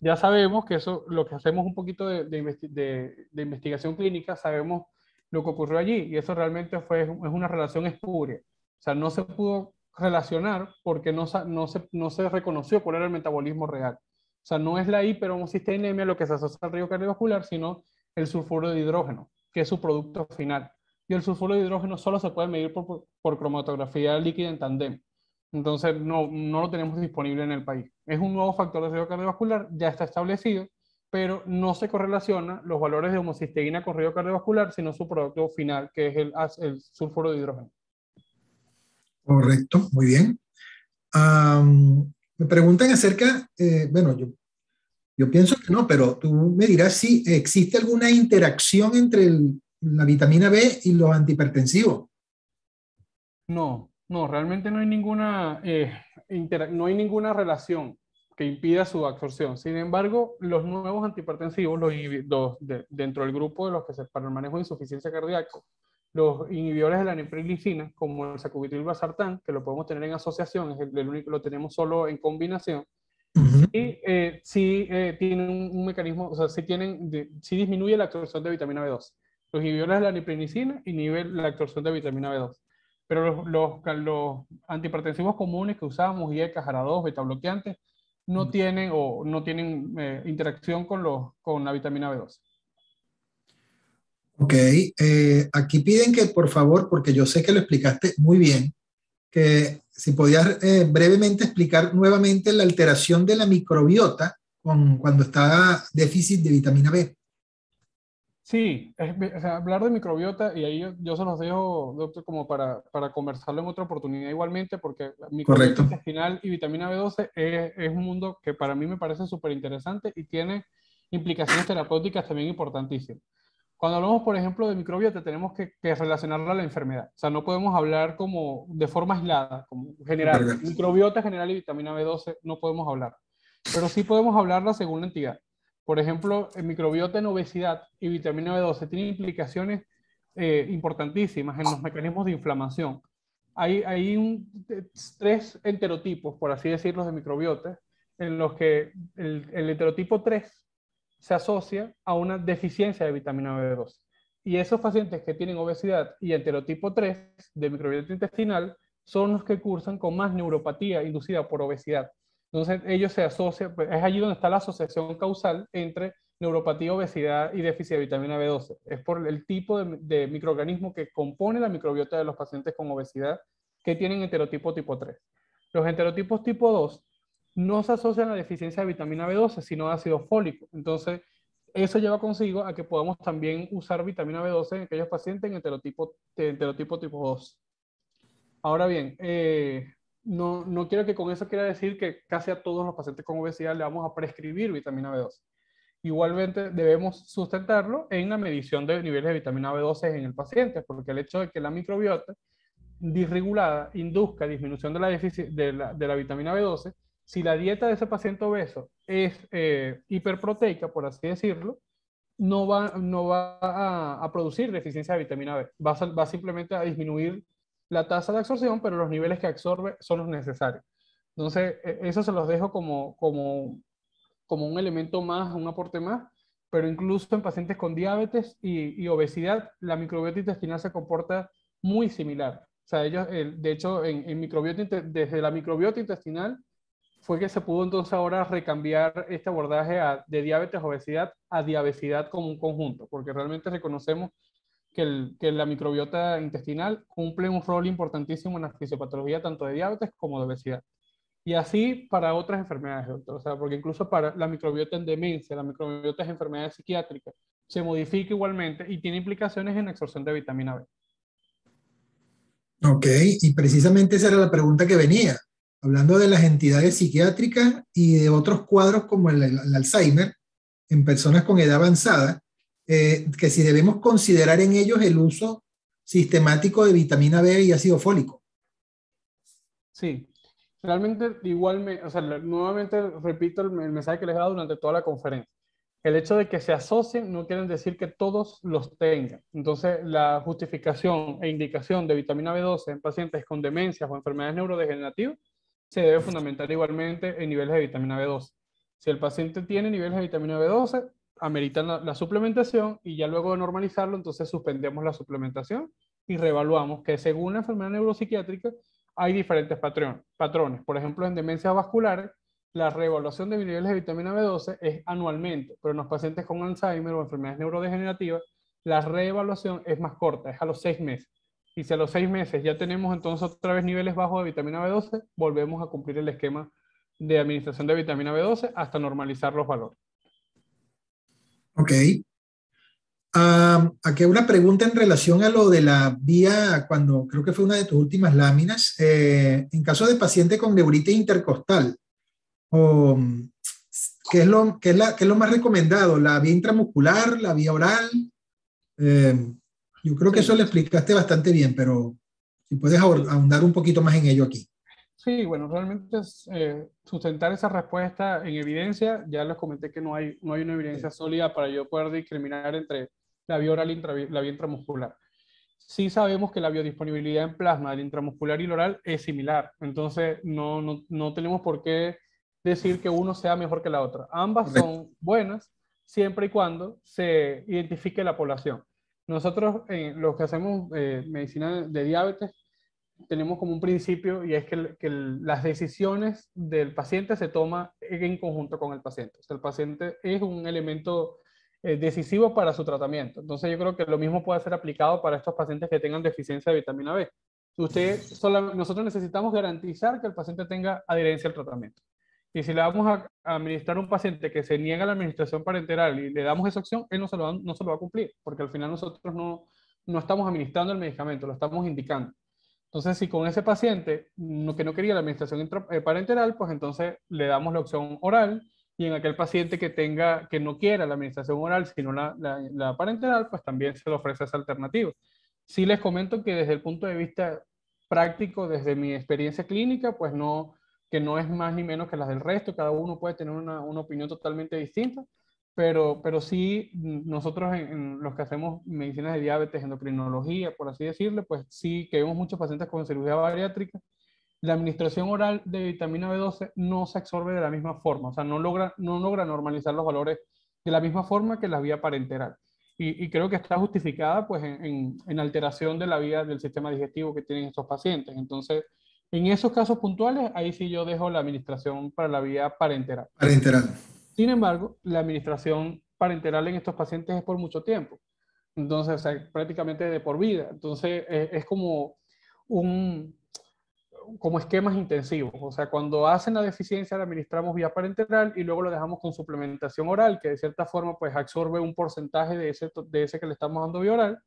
Ya sabemos que eso, lo que hacemos un poquito de investigación clínica, sabemos lo que ocurrió allí y eso realmente es una relación espuria. O sea, no se pudo relacionar porque no se reconoció cuál era el metabolismo real. O sea, no es la hiperhomocisteinemia lo que se asocia al riesgo cardiovascular, sino el sulfuro de hidrógeno, que es su producto final. Y el sulfuro de hidrógeno solo se puede medir por cromatografía líquida en tandem. Entonces no lo tenemos disponible en el país. Es un nuevo factor de riesgo cardiovascular, ya está establecido, pero no se correlaciona los valores de homocisteína con riesgo cardiovascular, sino su producto final, que es el sulfuro de hidrógeno. Correcto, muy bien. Me preguntan acerca, bueno, yo pienso que no, pero tú me dirás si existe alguna interacción entre la vitamina B y los antihipertensivos. No, realmente no hay no hay ninguna relación que impida su absorción. Sin embargo, los nuevos antihipertensivos, dentro del grupo de los que para el manejo de insuficiencia cardíaca, los inhibidores de la neprilicina, como el sacubitril/valsartán, que lo podemos tener en asociación, es el único que lo tenemos solo en combinación, Ujú. sí tienen un mecanismo, o sea, sí disminuye la absorción de vitamina B2. Los inhibidores de la neprilicina inhiben la absorción de vitamina B2. Pero los antihipertensivos comunes que usamos, IECA, JARA2, betabloqueantes, no tienen interacción con la vitamina B2. Ok, aquí piden que por favor, porque yo sé que lo explicaste muy bien, que si podías brevemente explicar nuevamente la alteración de la microbiota cuando está déficit de vitamina B. Sí, o sea, hablar de microbiota, y ahí yo se los dejo, doctor, como para conversarlo en otra oportunidad igualmente, porque la microbiota Correcto. intestinal y vitamina B12 es un mundo que para mí me parece súper interesante y tiene implicaciones terapéuticas también importantísimas. Cuando hablamos, por ejemplo, de microbiota, tenemos que relacionarla a la enfermedad. O sea, no podemos hablar como de forma aislada, como general. Perfecto. Microbiota general y vitamina B12 no podemos hablar. Pero sí podemos hablarla según la entidad. Por ejemplo, el microbiota en obesidad y vitamina B12 tiene implicaciones importantísimas en los mecanismos de inflamación. Hay tres enterotipos, por así decirlo, de microbiota, en los que el enterotipo 3 se asocia a una deficiencia de vitamina B12. Y esos pacientes que tienen obesidad y enterotipo 3 de microbiota intestinal son los que cursan con más neuropatía inducida por obesidad. Entonces, ellos se asocian, pues, es allí donde está la asociación causal entre neuropatía, obesidad y déficit de vitamina B12. Es por el tipo de microorganismo que compone la microbiota de los pacientes con obesidad que tienen enterotipo tipo 3. Los enterotipos tipo 2 no se asocian a la deficiencia de vitamina B12, sino a ácido fólico. Entonces, eso lleva consigo a que podamos también usar vitamina B12 en aquellos pacientes en enterotipo tipo 2. Ahora bien, no quiero que con eso quiera decir que casi a todos los pacientes con obesidad le vamos a prescribir vitamina B12. Igualmente debemos sustentarlo en la medición de niveles de vitamina B12 en el paciente, porque el hecho de que la microbiota disregulada induzca disminución de la vitamina B12, si la dieta de ese paciente obeso es hiperproteica, por así decirlo, no va a producir deficiencia de vitamina B. Va simplemente a disminuir la tasa de absorción, pero los niveles que absorbe son los necesarios. Entonces, eso se los dejo como un elemento más, un aporte más, pero incluso en pacientes con diabetes y obesidad, la microbiota intestinal se comporta muy similar. O sea, de hecho, desde la microbiota intestinal fue que se pudo entonces ahora recambiar este abordaje de diabetes, obesidad, a diabesidad como un conjunto, porque realmente reconocemos que la microbiota intestinal cumple un rol importantísimo en la fisiopatología tanto de diabetes como de obesidad. Y así para otras enfermedades, doctor. O sea, porque incluso para la microbiota en demencia, la microbiota en enfermedades psiquiátricas, se modifica igualmente y tiene implicaciones en la absorción de vitamina B. Ok, y precisamente esa era la pregunta que venía, hablando de las entidades psiquiátricas y de otros cuadros como el Alzheimer en personas con edad avanzada, que si debemos considerar en ellos el uso sistemático de vitamina B y ácido fólico. Sí, realmente o sea, nuevamente repito el mensaje que les he dado durante toda la conferencia. El hecho de que se asocien no quiere decir que todos los tengan. Entonces, la justificación e indicación de vitamina B12 en pacientes con demencias o enfermedades neurodegenerativas se debe fundamentar igualmente en niveles de vitamina B12. Si el paciente tiene niveles de vitamina B12, ameritan la suplementación y ya luego de normalizarlo, entonces suspendemos la suplementación y reevaluamos que según la enfermedad neuropsiquiátrica hay diferentes patrones. Por ejemplo, en demencias vasculares, la reevaluación de niveles de vitamina B12 es anualmente, pero en los pacientes con Alzheimer o enfermedades neurodegenerativas, la reevaluación es más corta, es a los 6 meses. y si a los 6 meses ya tenemos entonces otra vez niveles bajos de vitamina B12, volvemos a cumplir el esquema de administración de vitamina B12 hasta normalizar los valores. Ok. Aquí hay una pregunta en relación a lo de la vía, cuando creo que fue una de tus últimas láminas, en caso de paciente con neuritis intercostal, o, ¿qué es lo más recomendado? ¿La vía intramuscular, la vía oral? Yo creo que eso lo explicaste bastante bien, pero si puedes ahondar un poquito más en ello aquí. Sí, bueno, realmente es, sustentar esa respuesta en evidencia, ya les comenté que no hay una evidencia sólida para yo poder discriminar entre la vía oral y la vía intramuscular. Sí sabemos que la biodisponibilidad en plasma del intramuscular y el oral es similar, entonces no tenemos por qué decir que uno sea mejor que la otra. Ambas son buenas siempre y cuando se identifique la población. Nosotros, los que hacemos medicina de diabetes, tenemos como un principio y es que las decisiones del paciente se toman en conjunto con el paciente. O sea, el paciente es un elemento decisivo para su tratamiento. Entonces yo creo que lo mismo puede ser aplicado para estos pacientes que tengan deficiencia de vitamina B. Nosotros necesitamos garantizar que el paciente tenga adherencia al tratamiento. Y si le vamos a administrar a un paciente que se niega a la administración parenteral y le damos esa opción, él no se lo va a cumplir, porque al final nosotros no estamos administrando el medicamento, lo estamos indicando. Entonces, si con ese paciente que no quería la administración parenteral, pues entonces le damos la opción oral, y en aquel paciente que no quiera la administración oral, sino la parenteral, pues también se le ofrece esa alternativa. Sí les comento que desde el punto de vista práctico, desde mi experiencia clínica, pues que no es más ni menos que las del resto, cada uno puede tener una opinión totalmente distinta, pero sí nosotros en los que hacemos medicinas de diabetes, endocrinología, por así decirlo, pues sí que vemos muchos pacientes con cirugía bariátrica, la administración oral de vitamina B12 no se absorbe de la misma forma, o sea, no logra normalizar los valores de la misma forma que la vía parenteral. Y creo que está justificada pues en alteración de la vía del sistema digestivo que tienen estos pacientes. Entonces, en esos casos puntuales, ahí sí yo dejo la administración para la vía parenteral. Parenteral. Sin embargo, la administración parenteral en estos pacientes es por mucho tiempo. Entonces, o sea, prácticamente de por vida. Entonces, es como esquemas intensivos. O sea, cuando hacen la deficiencia, la administramos vía parenteral y luego lo dejamos con suplementación oral, que de cierta forma, pues absorbe un porcentaje de ese que le estamos dando vía oral,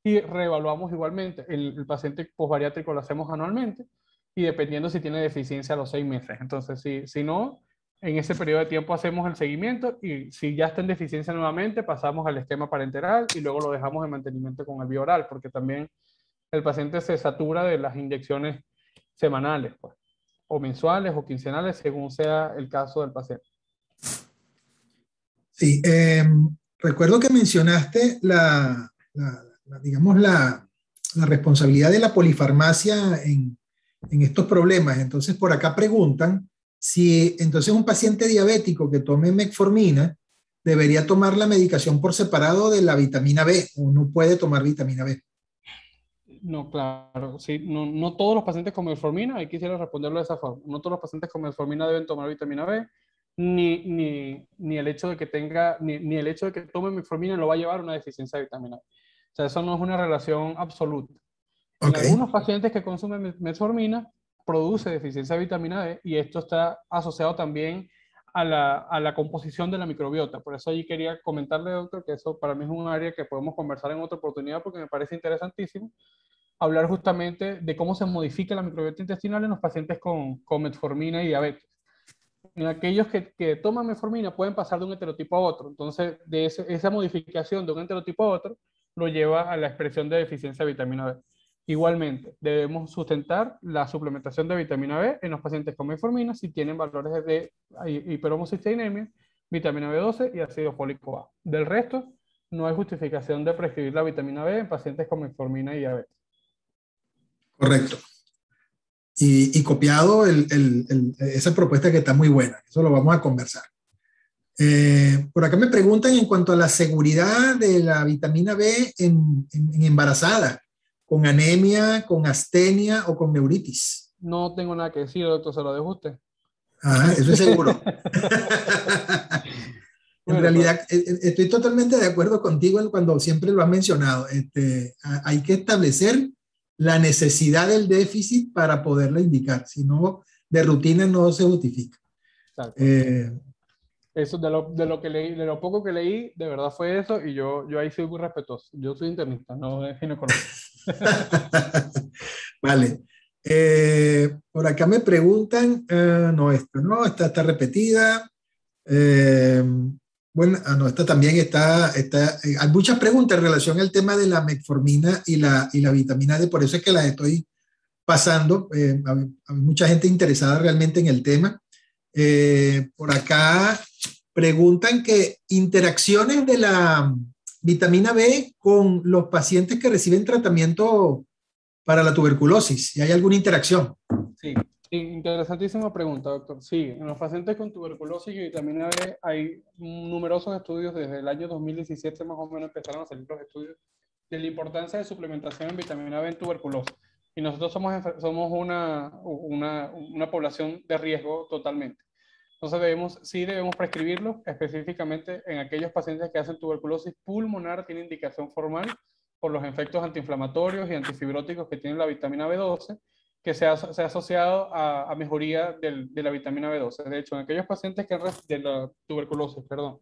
y reevaluamos igualmente. El paciente posbariátrico lo hacemos anualmente y dependiendo si tiene deficiencia a los 6 meses. Entonces, si no, en ese periodo de tiempo hacemos el seguimiento y si ya está en deficiencia nuevamente, pasamos al esquema parenteral y luego lo dejamos en mantenimiento con el vía oral, porque también el paciente se satura de las inyecciones semanales, pues, o mensuales o quincenales, según sea el caso del paciente. Sí, recuerdo que mencionaste digamos, la responsabilidad de la polifarmacia en estos problemas. Entonces, por acá preguntan si entonces un paciente diabético que tome metformina debería tomar la medicación por separado de la vitamina B o no puede tomar vitamina B. No, claro, sí, no todos los pacientes con metformina, ahí quisiera responderlo de esa forma, no todos los pacientes con metformina deben tomar vitamina B, ni el hecho de que ni el hecho de que tome metformina lo va a llevar a una deficiencia de vitamina B. O sea, eso no es una relación absoluta. En algunos pacientes que consumen metformina, produce deficiencia de vitamina D y esto está asociado también a la composición de la microbiota. Por eso allí quería comentarle, doctor, que eso para mí es un área que podemos conversar en otra oportunidad porque me parece interesantísimo hablar justamente de cómo se modifica la microbiota intestinal en los pacientes con metformina y diabetes. En aquellos que toman metformina pueden pasar de un heterotipo a otro. Entonces, esa modificación de un heterotipo a otro lo lleva a la expresión de deficiencia de vitamina B. Igualmente, debemos sustentar la suplementación de vitamina B en los pacientes con metformina si tienen valores de hiperhomocisteinemia, vitamina B12 y ácido fólico bajo. Del resto, no hay justificación de prescribir la vitamina B en pacientes con metformina y diabetes. Correcto. Y copiado esa propuesta que está muy buena. Eso lo vamos a conversar. Por acá me preguntan en cuanto a la seguridad de la vitamina B en embarazadas, con anemia, con astenia o con neuritis. No tengo nada que decir, doctor, se lo dejo a usted. Ah, eso es seguro. En realidad, estoy totalmente de acuerdo contigo cuando siempre lo has mencionado. Hay que establecer la necesidad del déficit para poderla indicar. Si no, de rutina no se justifica. Exacto. Eso de lo que leí, de lo poco que leí, de verdad fue eso, y yo ahí soy muy respetuoso. Yo soy internista, no es ginecólogo. Vale. Por acá me preguntan, no, esta está repetida. Bueno, no, esta también hay muchas preguntas en relación al tema de la metformina y la vitamina D, por eso es que las estoy pasando. Hay mucha gente interesada realmente en el tema. Por acá preguntan que interacciones de la vitamina B con los pacientes que reciben tratamiento para la tuberculosis, si hay alguna interacción. Sí, interesantísima pregunta, doctor. Sí, en los pacientes con tuberculosis y vitamina B hay numerosos estudios desde el año 2017 más o menos empezaron a salir los estudios de la importancia de suplementación en vitamina B en tuberculosis. Y nosotros somos una población de riesgo totalmente. Entonces sí debemos prescribirlo específicamente en aquellos pacientes que hacen tuberculosis pulmonar, tiene indicación formal por los efectos antiinflamatorios y antifibróticos que tiene la vitamina B12, que se ha asociado a mejoría de la vitamina B12. De hecho, en aquellos pacientes de la tuberculosis, perdón,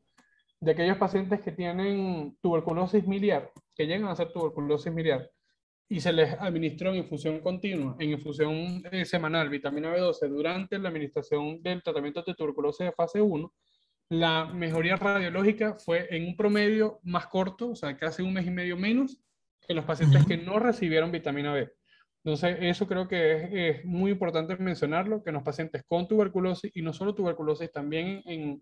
de aquellos pacientes que tienen tuberculosis miliar, que llegan a hacer tuberculosis miliar, y se les administró en infusión continua, en infusión semanal, vitamina B12 durante la administración del tratamiento de tuberculosis de fase 1, la mejoría radiológica fue en un promedio más corto, o sea, casi un mes y medio menos que los pacientes que no recibieron vitamina B. Entonces, eso creo que es muy importante mencionarlo, que en los pacientes con tuberculosis, y no solo tuberculosis, también en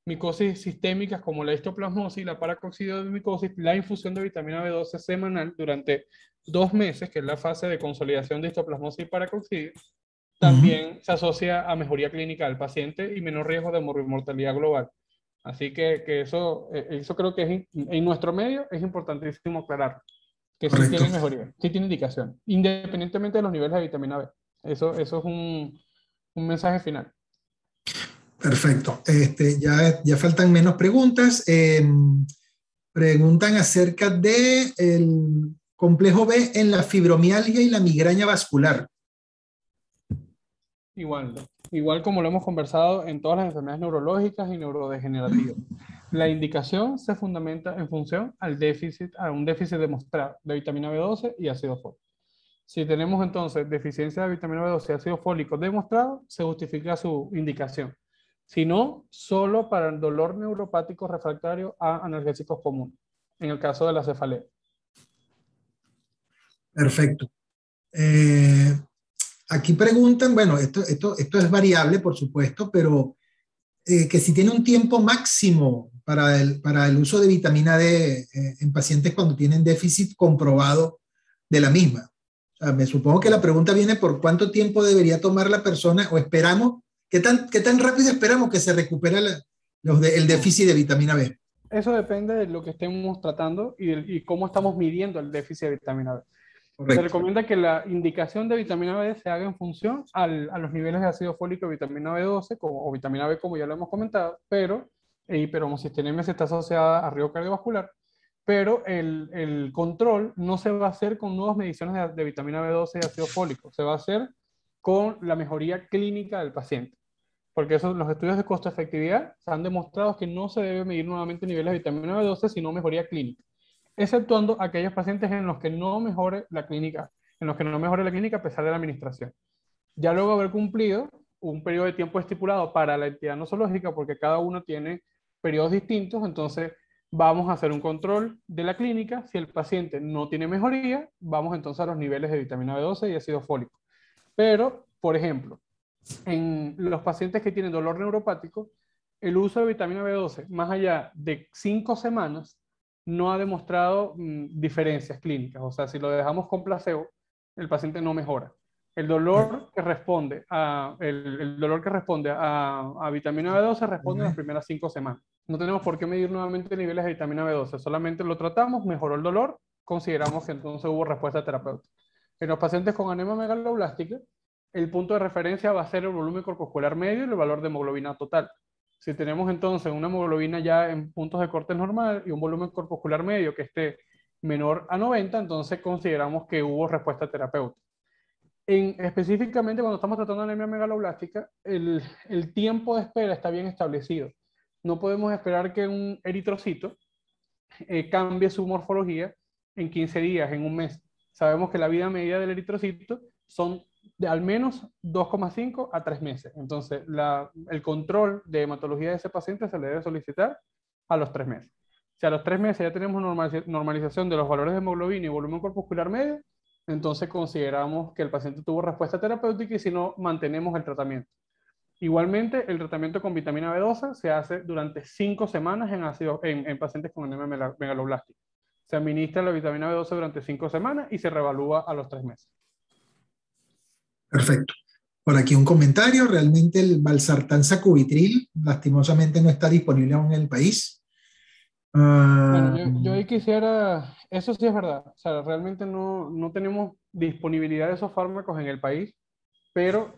micosis sistémicas como la histoplasmosis y la paracoccidomicosis, la infusión de vitamina B12 semanal durante 2 meses, que es la fase de consolidación de histoplasmosis y paracoccidio, también se asocia a mejoría clínica del paciente y menor riesgo de mortalidad global. Así que eso creo que en nuestro medio es importantísimo aclarar que sí tiene mejoría, sí tiene indicación, independientemente de los niveles de vitamina B. Eso es un mensaje final. Perfecto. Ya faltan menos preguntas. Preguntan acerca del complejo B en la fibromialgia y la migraña vascular. Igual como lo hemos conversado en todas las enfermedades neurológicas y neurodegenerativas. La indicación se fundamenta en función a un déficit demostrado de vitamina B12 y ácido fólico. Si tenemos entonces deficiencia de vitamina B12 y ácido fólico demostrado, se justifica su indicación. Si no, solo para el dolor neuropático refractario a analgésicos comunes, en el caso de la cefalea. Perfecto. Aquí preguntan, bueno, esto es variable, por supuesto, pero que si tiene un tiempo máximo para el uso de vitamina D en pacientes cuando tienen déficit comprobado de la misma. O sea, me supongo que la pregunta viene por cuánto tiempo debería tomar la persona o esperamos, qué tan rápido esperamos que se recupere el déficit de vitamina B. Eso depende de lo que estemos tratando y cómo estamos midiendo el déficit de vitamina B. Correcto. Se recomienda que la indicación de vitamina B se haga en función a los niveles de ácido fólico y vitamina B12 o vitamina B, como ya lo hemos comentado, pero hiperhomocisteína está asociada a riesgo cardiovascular, pero el control no se va a hacer con nuevas mediciones de vitamina B12 y ácido fólico, se va a hacer con la mejoría clínica del paciente. Porque los estudios de costo-efectividad han demostrado que no se debe medir nuevamente niveles de vitamina B12, sino mejoría clínica, exceptuando aquellos pacientes en los que no mejore la clínica, a pesar de la administración. Ya luego de haber cumplido un periodo de tiempo estipulado para la entidad nosológica, porque cada uno tiene periodos distintos, entonces vamos a hacer un control de la clínica. Si el paciente no tiene mejoría, vamos entonces a los niveles de vitamina B12 y ácido fólico. Pero, por ejemplo, en los pacientes que tienen dolor neuropático, el uso de vitamina B12 más allá de 5 semanas no ha demostrado diferencias clínicas. O sea, si lo dejamos con placebo, el paciente no mejora. El dolor que responde a vitamina B12 responde en las primeras 5 semanas. No tenemos por qué medir nuevamente niveles de vitamina B12, solamente lo tratamos, mejoró el dolor, consideramos que entonces hubo respuesta terapéutica. En los pacientes con anemia megaloblástica, el punto de referencia va a ser el volumen corpuscular medio y el valor de hemoglobina total. Si tenemos entonces una hemoglobina ya en puntos de corte normal y un volumen corpuscular medio que esté menor a 90, entonces consideramos que hubo respuesta terapéutica. Específicamente cuando estamos tratando anemia megaloblástica, el tiempo de espera está bien establecido. No podemos esperar que un eritrocito cambie su morfología en 15 días, en un mes. Sabemos que la vida media del eritrocito son de al menos 2,5 a 3 meses. Entonces, el control de hematología de ese paciente se le debe solicitar a los 3 meses. Si a los 3 meses ya tenemos normalización de los valores de hemoglobina y volumen corpuscular medio, entonces consideramos que el paciente tuvo respuesta terapéutica y si no, mantenemos el tratamiento. Igualmente, el tratamiento con vitamina B12 se hace durante 5 semanas en pacientes con anemia megaloblástica. Se administra la vitamina B12 durante 5 semanas y se reevalúa a los 3 meses. Perfecto. Por aquí un comentario. Realmente el valsartán sacubitril lastimosamente no está disponible aún en el país. Bueno, yo ahí quisiera, eso sí es verdad, o sea, realmente no tenemos disponibilidad de esos fármacos en el país, pero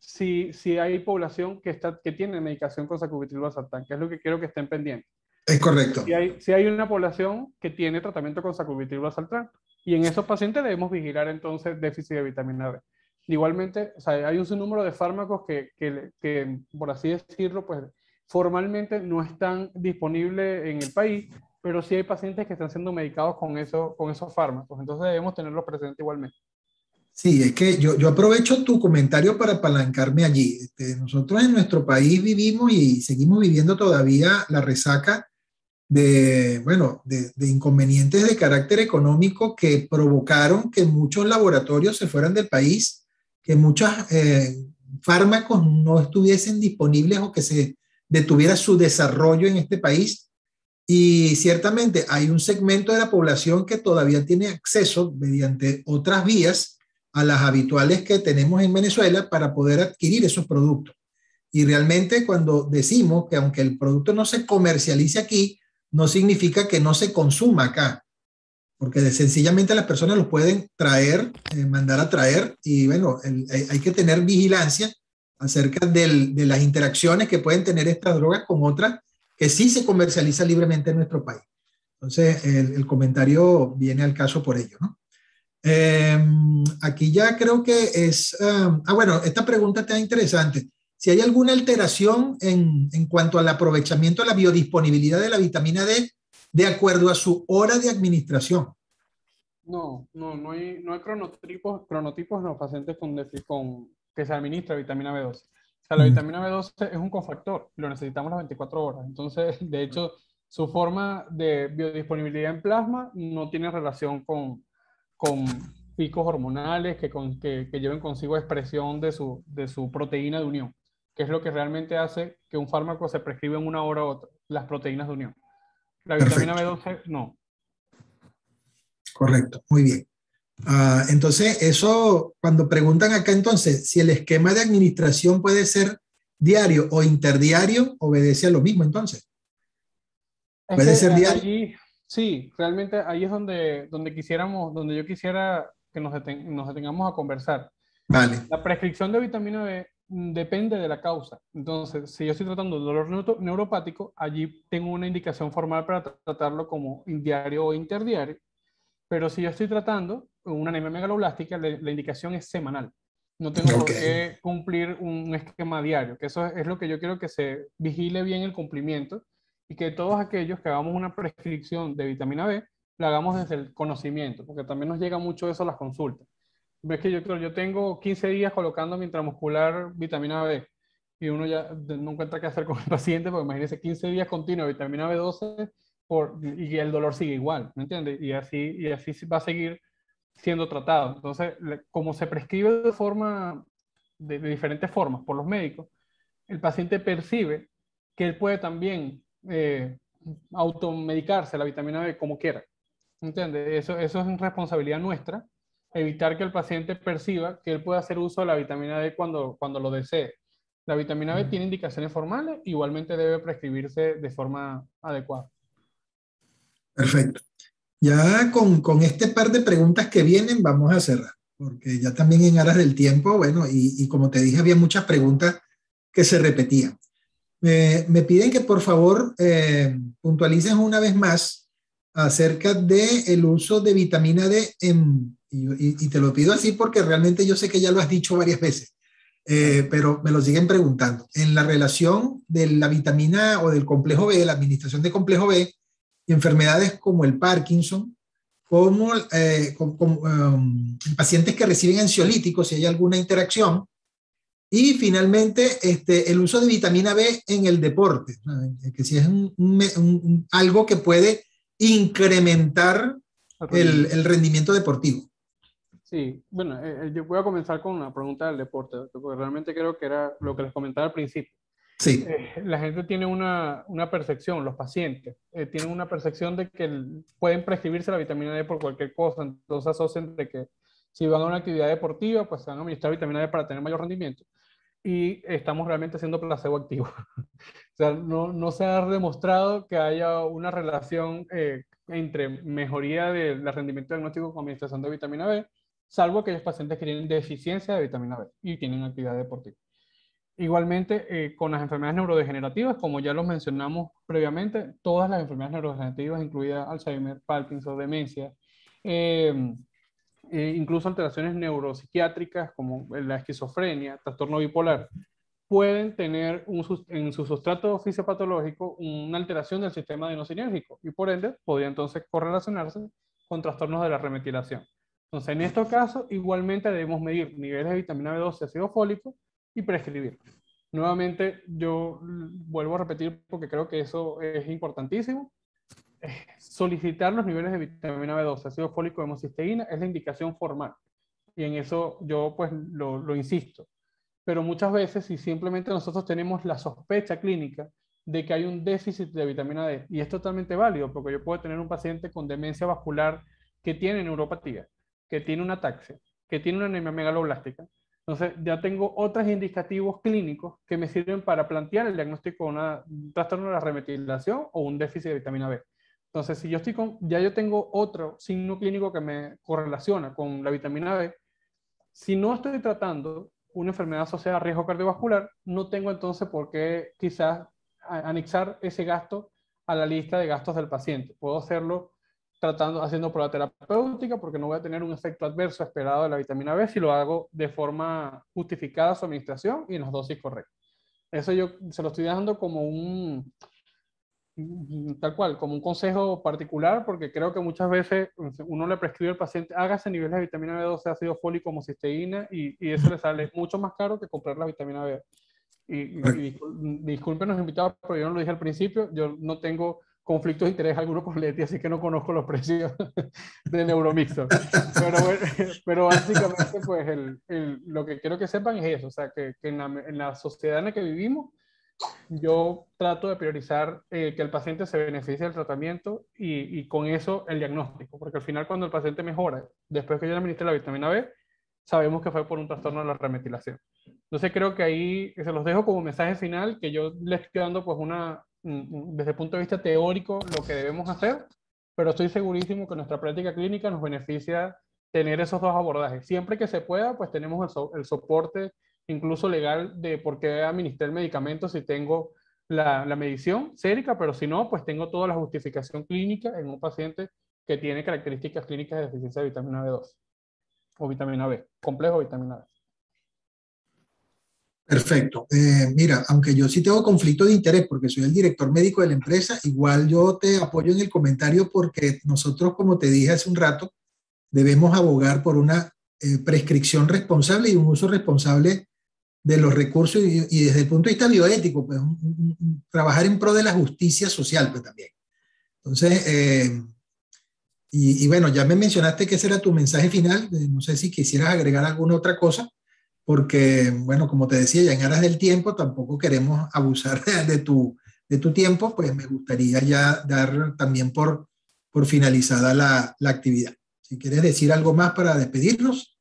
sí hay población que tiene medicación con sacubitril valsartán, que es lo que quiero que estén pendientes. Es correcto. Sí hay una población que tiene tratamiento con sacubitril valsartán, y en esos pacientes debemos vigilar entonces déficit de vitamina B. Igualmente, o sea, hay un sinnúmero de fármacos que, por así decirlo, pues formalmente no están disponibles en el país, pero sí hay pacientes que están siendo medicados con esos fármacos, entonces debemos tenerlos presentes igualmente. Sí, es que yo aprovecho tu comentario para apalancarme allí. Nosotros en nuestro país vivimos y seguimos viviendo todavía la resaca de inconvenientes de carácter económico que provocaron que muchos laboratorios se fueran del país, que muchos fármacos no estuviesen disponibles o que se detuviera su desarrollo en este país. Y ciertamente hay un segmento de la población que todavía tiene acceso mediante otras vías a las habituales que tenemos en Venezuela para poder adquirir esos productos. Y realmente cuando decimos que aunque el producto no se comercialice aquí, no significa que no se consuma acá, porque sencillamente las personas los pueden traer, mandar a traer, y bueno, hay que tener vigilancia acerca de las interacciones que pueden tener estas drogas con otras que sí se comercializa libremente en nuestro país. Entonces, el comentario viene al caso por ello, ¿no? Aquí ya creo que es... bueno, esta pregunta está interesante. Si hay alguna alteración en cuanto al aprovechamiento de la biodisponibilidad de la vitamina D de acuerdo a su hora de administración. No hay cronotipos en los pacientes que se administra vitamina B12. O sea, la vitamina B12 es un cofactor, lo necesitamos las 24 horas. Entonces, de hecho, su forma de biodisponibilidad en plasma no tiene relación con picos hormonales que lleven consigo expresión de su proteína de unión, que es lo que realmente hace que un fármaco se prescriba en una hora u otra, las proteínas de unión. La vitamina B12 no. Correcto, muy bien. Entonces, eso, cuando preguntan acá entonces, si el esquema de administración puede ser diario o interdiario, obedece a lo mismo entonces. ¿Puede ser diario? Allí, sí, realmente ahí es donde yo quisiera que nos detengamos a conversar. Vale. La prescripción de vitamina B depende de la causa. Entonces, si yo estoy tratando de dolor neuropático, allí tengo una indicación formal para tratarlo como diario o interdiario. Pero si yo estoy tratando una anemia megaloblástica, la indicación es semanal. No tengo por qué cumplir un esquema diario, que eso es lo que yo quiero, que se vigile bien el cumplimiento y que todos aquellos que hagamos una prescripción de vitamina B, la hagamos desde el conocimiento, porque también nos llega mucho eso a las consultas. Ves que yo tengo 15 días colocando mi intramuscular vitamina B y uno ya no encuentra qué hacer con el paciente, porque imagínese 15 días continuos de vitamina B12 y el dolor sigue igual, ¿me entiendes? Y así va a seguir siendo tratado. Entonces, como se prescribe de diferentes formas por los médicos, el paciente percibe que él puede también automedicarse la vitamina B como quiera, ¿me entiendes? Eso es responsabilidad nuestra, evitar que el paciente perciba que él puede hacer uso de la vitamina D cuando lo desee. La vitamina B tiene indicaciones formales, igualmente debe prescribirse de forma adecuada. Perfecto. Ya con este par de preguntas que vienen vamos a cerrar, porque ya también en aras del tiempo, bueno, y como te dije, había muchas preguntas que se repetían. Me piden que por favor puntualicen una vez más acerca del uso de vitamina D y te lo pido así porque realmente yo sé que ya lo has dicho varias veces, pero me lo siguen preguntando. En la relación de la vitamina o del complejo B, la administración de complejo B, y enfermedades como el Parkinson, como en pacientes que reciben ansiolíticos, si hay alguna interacción, y finalmente el uso de vitamina B en el deporte, que si es algo que puede incrementar el rendimiento deportivo. Sí, bueno, yo voy a comenzar con una pregunta del deporte, porque realmente creo que era lo que les comentaba al principio. Sí. La gente tiene una percepción, los pacientes tienen una percepción de que pueden prescribirse la vitamina D por cualquier cosa, entonces asocian de que si van a una actividad deportiva, pues se van a administrar vitamina D para tener mayor rendimiento. Y estamos realmente haciendo placebo activo. O sea, no se ha demostrado que haya una relación entre mejoría del rendimiento diagnóstico con administración de vitamina B, salvo aquellos pacientes que tienen deficiencia de vitamina B y tienen actividad deportiva. Igualmente, con las enfermedades neurodegenerativas, como ya los mencionamos previamente, todas las enfermedades neurodegenerativas, incluidas Alzheimer, Parkinson, demencia, incluso alteraciones neuropsiquiátricas como la esquizofrenia, trastorno bipolar, pueden tener en su sustrato fisiopatológico una alteración del sistema adenosinérgico y por ende podría entonces correlacionarse con trastornos de la remetilación. Entonces, en estos casos, igualmente debemos medir niveles de vitamina B12 y ácido fólico y prescribir. Nuevamente, yo vuelvo a repetir porque creo que eso es importantísimo. Solicitar los niveles de vitamina B12, ácido fólico y homocisteína es la indicación formal. Y en eso yo pues lo insisto. Pero muchas veces, si simplemente nosotros tenemos la sospecha clínica de que hay un déficit de vitamina D, y es totalmente válido, porque yo puedo tener un paciente con demencia vascular que tiene neuropatía, que tiene una ataxia, que tiene una anemia megaloblástica. Entonces, ya tengo otros indicativos clínicos que me sirven para plantear el diagnóstico de un trastorno de la remetilación o un déficit de vitamina B. Entonces, si ya yo tengo otro signo clínico que me correlaciona con la vitamina B, si no estoy tratando una enfermedad asociada a riesgo cardiovascular, no tengo entonces por qué quizás anexar ese gasto a la lista de gastos del paciente. Puedo hacerlo haciendo prueba terapéutica porque no voy a tener un efecto adverso esperado de la vitamina B si lo hago de forma justificada su administración y en las dosis correctas. Eso yo se lo estoy dando como tal cual, como un consejo particular, porque creo que muchas veces uno le prescribe al paciente, hágase niveles de vitamina B12, ácido fólico, homocisteína, y eso le sale mucho más caro que comprar la vitamina B. Y discúlpenos, invitados, pero yo no lo dije al principio, yo no tengo conflictos de interés alguno con Leti, así que no conozco los precios de Neuromixer. Pero, bueno, pero básicamente, pues, lo que quiero que sepan es eso, o sea, que en la sociedad en la que vivimos, yo trato de priorizar que el paciente se beneficie del tratamiento y con eso el diagnóstico, porque al final cuando el paciente mejora, después que yo le administré la vitamina B, sabemos que fue por un trastorno de la remetilación. Entonces creo que ahí se los dejo como mensaje final, que yo les estoy dando pues desde el punto de vista teórico lo que debemos hacer, pero estoy segurísimo que nuestra práctica clínica nos beneficia tener esos dos abordajes. Siempre que se pueda, pues tenemos el soporte incluso legal de por qué administrar el medicamento si tengo la medición sérica, pero si no, pues tengo toda la justificación clínica en un paciente que tiene características clínicas de deficiencia de vitamina B2 o vitamina B, complejo vitamina B. Perfecto. Mira, aunque yo sí tengo conflicto de interés porque soy el director médico de la empresa, igual yo te apoyo en el comentario porque nosotros, como te dije hace un rato, debemos abogar por una prescripción responsable y un uso responsable de los recursos y desde el punto de vista bioético, pues trabajar en pro de la justicia social pues también. Entonces, y bueno, ya me mencionaste que ese era tu mensaje final, no sé si quisieras agregar alguna otra cosa, porque bueno, como te decía, ya en aras del tiempo tampoco queremos abusar de tu tiempo, pues me gustaría ya dar también por finalizada la actividad. Si quieres decir algo más para despedirnos.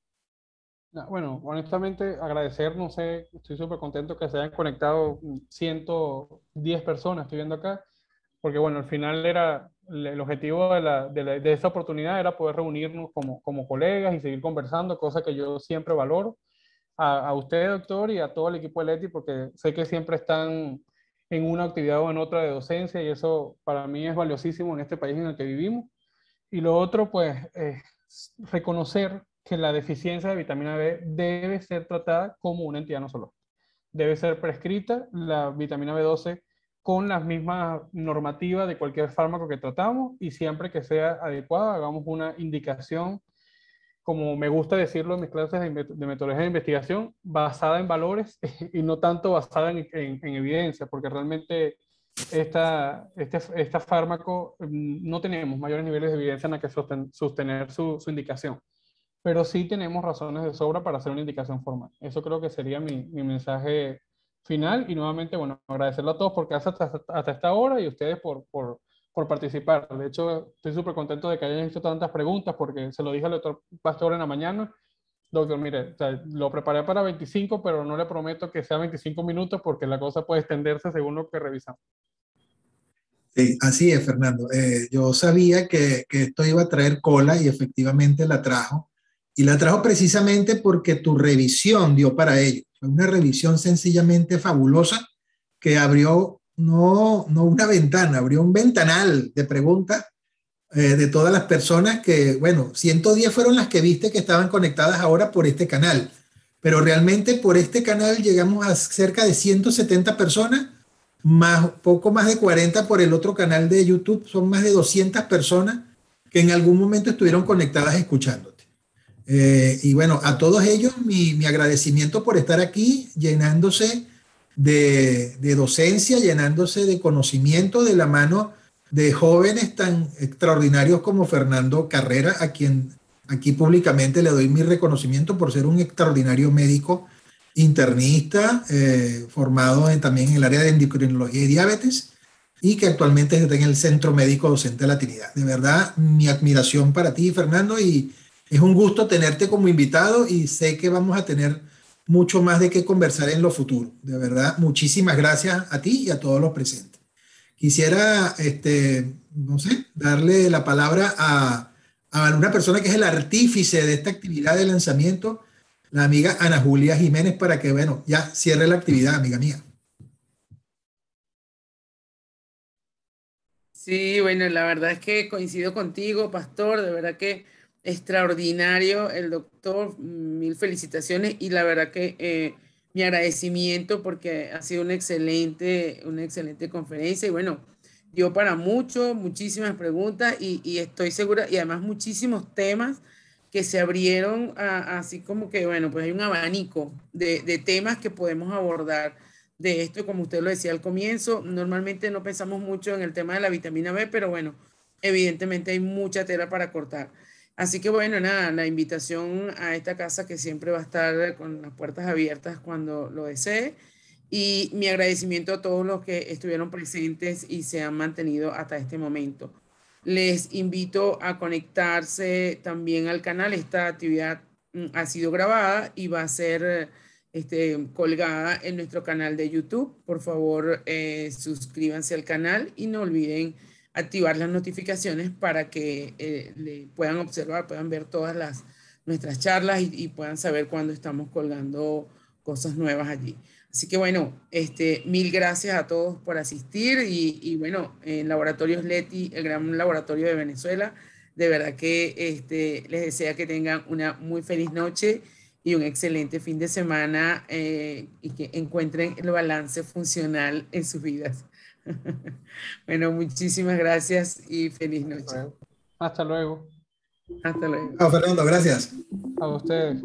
Bueno, honestamente, agradecer, no sé, estoy súper contento que se hayan conectado 110 personas, estoy viendo acá, porque bueno, al final era el objetivo de esta oportunidad era poder reunirnos como colegas y seguir conversando, cosa que yo siempre valoro. A usted, doctor, y a todo el equipo de Leti, porque sé que siempre están en una actividad o en otra de docencia, y eso para mí es valiosísimo en este país en el que vivimos. Y lo otro, pues, es reconocer que la deficiencia de vitamina B debe ser tratada como una entidad no solo. Debe ser prescrita la vitamina B12 con las mismas normativas de cualquier fármaco que tratamos, y siempre que sea adecuada, hagamos una indicación, como me gusta decirlo en mis clases de metodología de investigación, basada en valores y no tanto basada en evidencia, porque realmente este fármaco no tenemos mayores niveles de evidencia en la que sostener su indicación, pero sí tenemos razones de sobra para hacer una indicación formal. Eso creo que sería mi mensaje final, y nuevamente, bueno, agradecerlo a todos porque hasta esta hora, y ustedes por participar. De hecho, estoy súper contento de que hayan hecho tantas preguntas, porque se lo dije al doctor Pastor en la mañana: doctor, mire, o sea, lo preparé para 25, pero no le prometo que sea 25 minutos porque la cosa puede extenderse según lo que revisamos. Sí, así es, Fernando. Yo sabía que esto iba a traer cola y efectivamente la trajo. Y la trajo precisamente porque tu revisión dio para ello. Fue una revisión sencillamente fabulosa que abrió no una ventana, abrió un ventanal de preguntas de todas las personas que, bueno, 110 fueron las que viste que estaban conectadas ahora por este canal. Pero realmente por este canal llegamos a cerca de 170 personas, más, poco más de 40 por el otro canal de YouTube. Son más de 200 personas que en algún momento estuvieron conectadas escuchándote. Y bueno, a todos ellos mi agradecimiento por estar aquí llenándose de docencia, llenándose de conocimiento de la mano de jóvenes tan extraordinarios como Fernando Carrera, a quien aquí públicamente le doy mi reconocimiento por ser un extraordinario médico internista, también en el área de endocrinología y diabetes, y que actualmente está en el Centro Médico Docente de la Trinidad. De verdad, mi admiración para ti, Fernando, y es un gusto tenerte como invitado, y sé que vamos a tener mucho más de qué conversar en lo futuro. De verdad, muchísimas gracias a ti y a todos los presentes. Quisiera, no sé, darle la palabra a una persona que es el artífice de esta actividad de lanzamiento, la amiga Ana Julia Jiménez, para que, bueno, ya cierre la actividad, amiga mía. Sí, bueno, la verdad es que coincido contigo, Pastor, de verdad que extraordinario el doctor, mil felicitaciones, y la verdad que mi agradecimiento porque ha sido una excelente conferencia, y bueno, dio para mucho, muchísimas preguntas, y estoy segura, y además muchísimos temas que se abrieron, así como que, bueno, pues hay un abanico de temas que podemos abordar de esto. Como usted lo decía al comienzo, normalmente no pensamos mucho en el tema de la vitamina B, pero bueno, evidentemente hay mucha tela para cortar. Así que bueno, nada, la invitación a esta casa, que siempre va a estar con las puertas abiertas cuando lo desee, y mi agradecimiento a todos los que estuvieron presentes y se han mantenido hasta este momento. Les invito a conectarse también al canal. Esta actividad ha sido grabada y va a ser colgada en nuestro canal de YouTube. Por favor, suscríbanse al canal y no olviden activar las notificaciones para que le puedan observar, puedan ver nuestras charlas, y puedan saber cuando estamos colgando cosas nuevas allí. Así que bueno, mil gracias a todos por asistir, y bueno, en Laboratorios Leti, el gran laboratorio de Venezuela, de verdad que les desea que tengan una muy feliz noche y un excelente fin de semana, y que encuentren el balance funcional en sus vidas. Bueno, muchísimas gracias y feliz noche. Hasta luego. Hasta luego. Chao, Fernando, gracias. A ustedes.